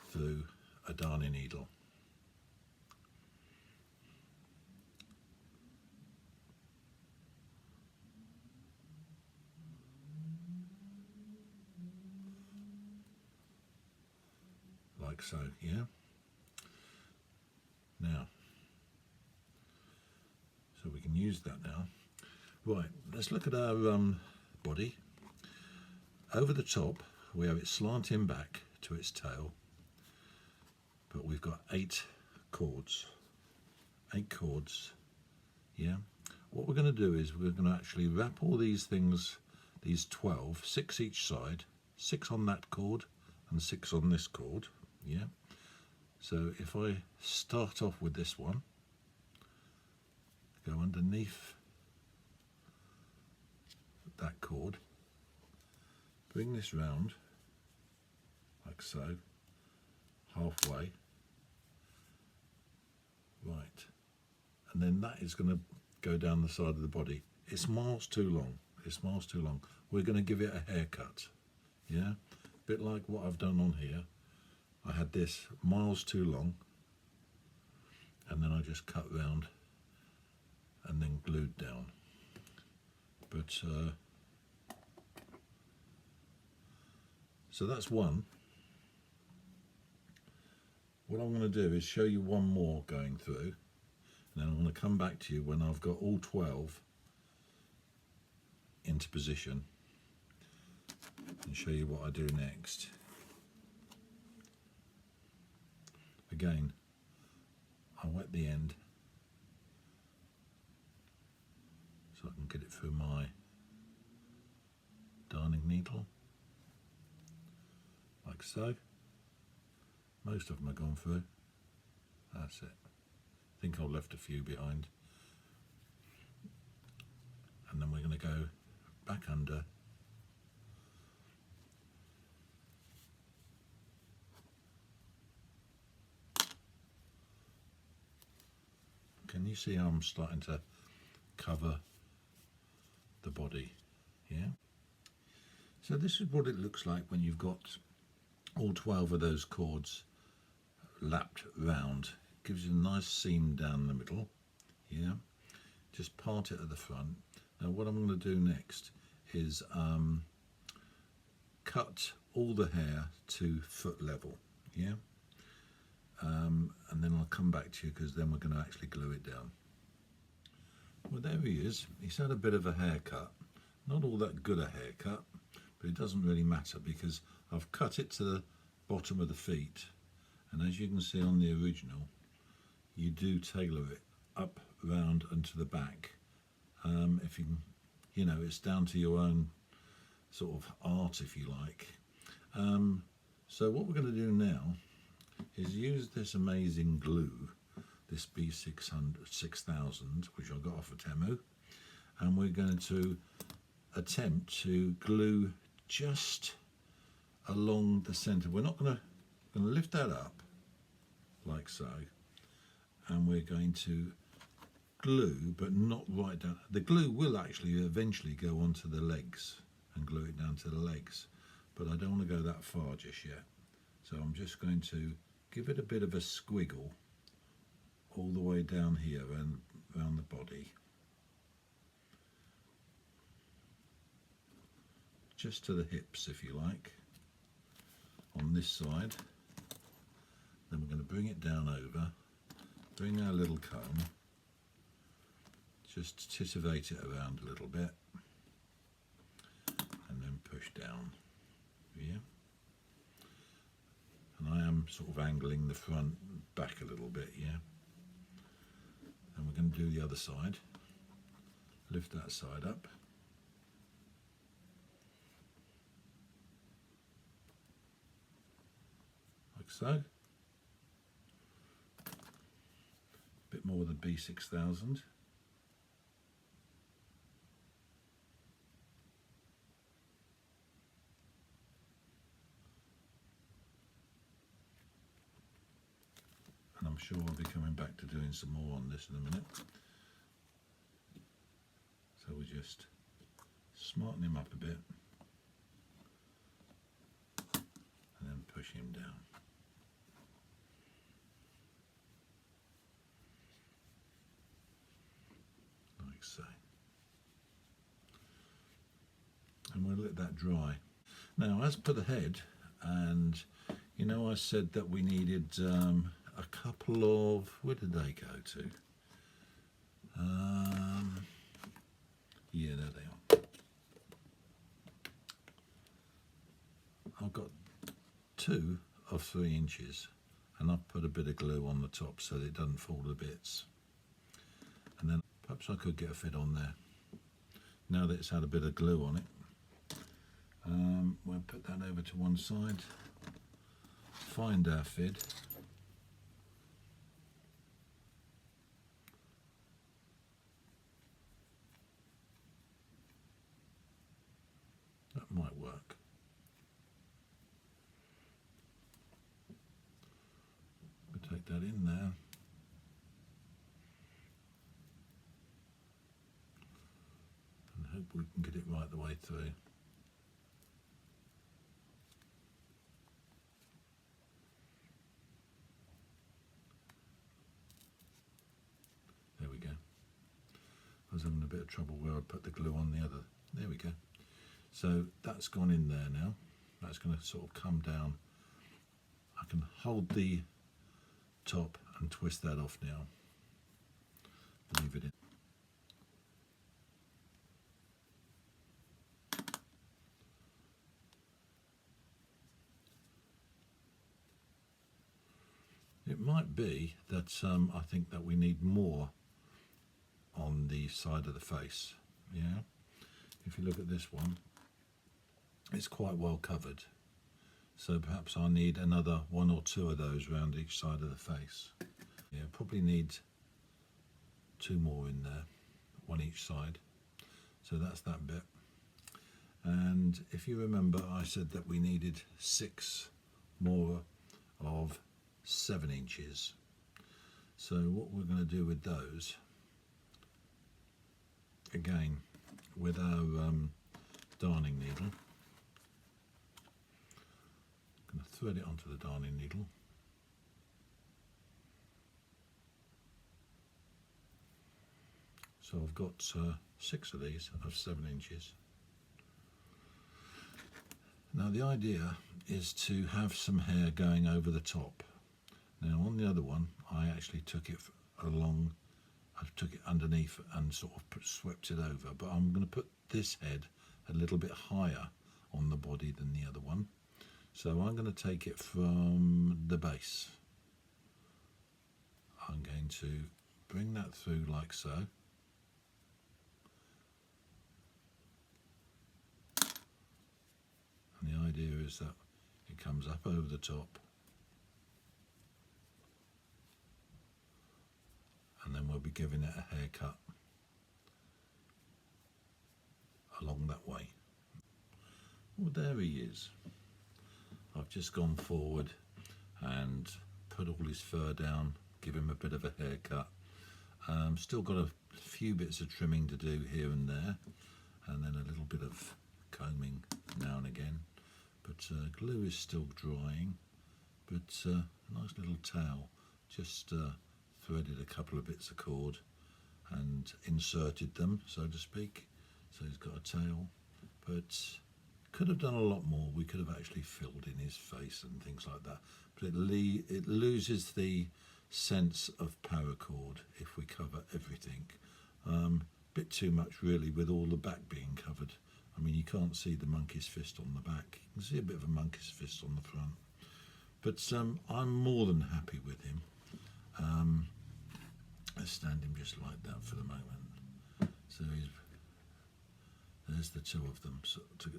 through a darning needle. Like so, yeah. Now, so we can use that now. Right, let's look at our body. Over the top, we have it slanting back to its tail, but we've got 8 cords. 8 cords, yeah. What we're going to do is we're going to actually wrap all these things, these 12, 6 each side, 6 on that cord and 6 on this cord, yeah. So if I start off with this one, go underneath that cord, bring this round like so, halfway, right, and then that is going to go down the side of the body. It's miles too long. It's miles too long. We're going to give it a haircut, yeah, a bit like what I've done on here. I had this miles too long, and then I just cut round and then glued down. But so that's one. What I'm going to do is show you one more going through, and then I'm going to come back to you when I've got all 12 into position and show you what I do next. Again, I wet the end so I can get it through my darning needle, like so. Most of them are gone through. That's it. I think I've left a few behind. And then we're going to go back under. Can you see how I'm starting to cover the body? Yeah. So this is what it looks like when you've got all 12 of those cords lapped round. Gives you a nice seam down the middle. Yeah. Just part it at the front. Now what I'm going to do next is cut all the hair to foot level. Yeah. And then I'll come back to you because then we're going to actually glue it down. Well, there he is. He's had a bit of a haircut. Not all that good a haircut, but it doesn't really matter because I've cut it to the bottom of the feet. And as you can see on the original, you do tailor it up, round and to the back. If you can, you know, it's down to your own sort of art, if you like. So what we're going to do now is use this amazing glue, this B6000, which I got off of Temu, and we're going to attempt to glue just along the centre. We're not going to lift that up like so, and we're going to glue, but not right down. The glue will actually eventually go onto the legs and glue it down to the legs, but I don't want to go that far just yet. So I'm just going to give it a bit of a squiggle all the way down here and around the body, just to the hips if you like, on this side. Then we're going to bring it down over, bring our little comb, just titivate it around a little bit, and then push down, yeah. And I am sort of angling the front back a little bit, yeah. And we're going to do the other side. Lift that side up. Like so. A bit more than B6000. sure I'll be coming back to doing some more on this in a minute. So we just smarten him up a bit and then push him down. Like so. And we'll let that dry. Now, as per the head, and you know I said that we needed a couple of, where did they go to? Yeah, there they are. I've got 2 of 3 inches, and I've put a bit of glue on the top so that it doesn't fall to bits. And then perhaps I could get a fid on there. Now that it's had a bit of glue on it, we'll put that over to one side, find our fid, that might work. We'll take that in there. And hope we can get it right the way through. There we go. I was having a bit of trouble where I put the glue on the other. There we go. So that's gone in there now. That's going to sort of come down. I can hold the top and twist that off now. Leave it in. It might be that I think that we need more on the side of the face. Yeah. If you look at this one, it's quite well covered. So perhaps I need another 1 or 2 of those around each side of the face. Yeah, probably need 2 more in there, 1 each side. So that's that bit. And if you remember, I said that we needed 6 more of 7 inches. So what we're going to do with those, again, with our darning needle, I'm going to thread it onto the darning needle. So I've got 6 of these of 7 inches. Now the idea is to have some hair going over the top. Now on the other one, I actually took it along, I took it underneath and sort of swept it over, but I'm going to put this head a little bit higher on the body than the other one. So I'm going to take it from the base. I'm going to bring that through like so. And the idea is that it comes up over the top. And then we'll be giving it a haircut along that way. Well, there he is. I've just gone forward and put all his fur down, give him a bit of a haircut. Still got a few bits of trimming to do here and there, and then a little bit of combing now and again. But glue is still drying, but nice little towel. Just threaded a couple of bits of cord and inserted them, so to speak. So he's got a tail, but could have done a lot more. We could have actually filled in his face and things like that, but it loses the sense of paracord if we cover everything. Bit too much really, with all the back being covered. I mean, you can't see the monkey's fist on the back. You can see a bit of a monkey's fist on the front. But I'm more than happy with him. Let's stand him just like that for the moment. So there's the 2 of them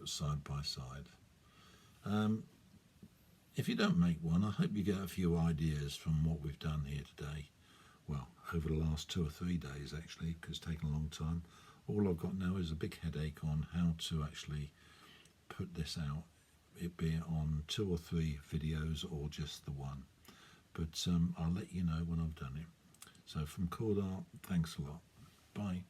side by side. If you don't make one, I hope you get a few ideas from what we've done here today. Well, over the last 2 or 3 days actually, because it's taken a long time. All I've got now is a big headache on how to actually put this out, it be on 2 or 3 videos or just the one. but I'll let you know when I've done it. So from Cord Art, thanks a lot. Bye.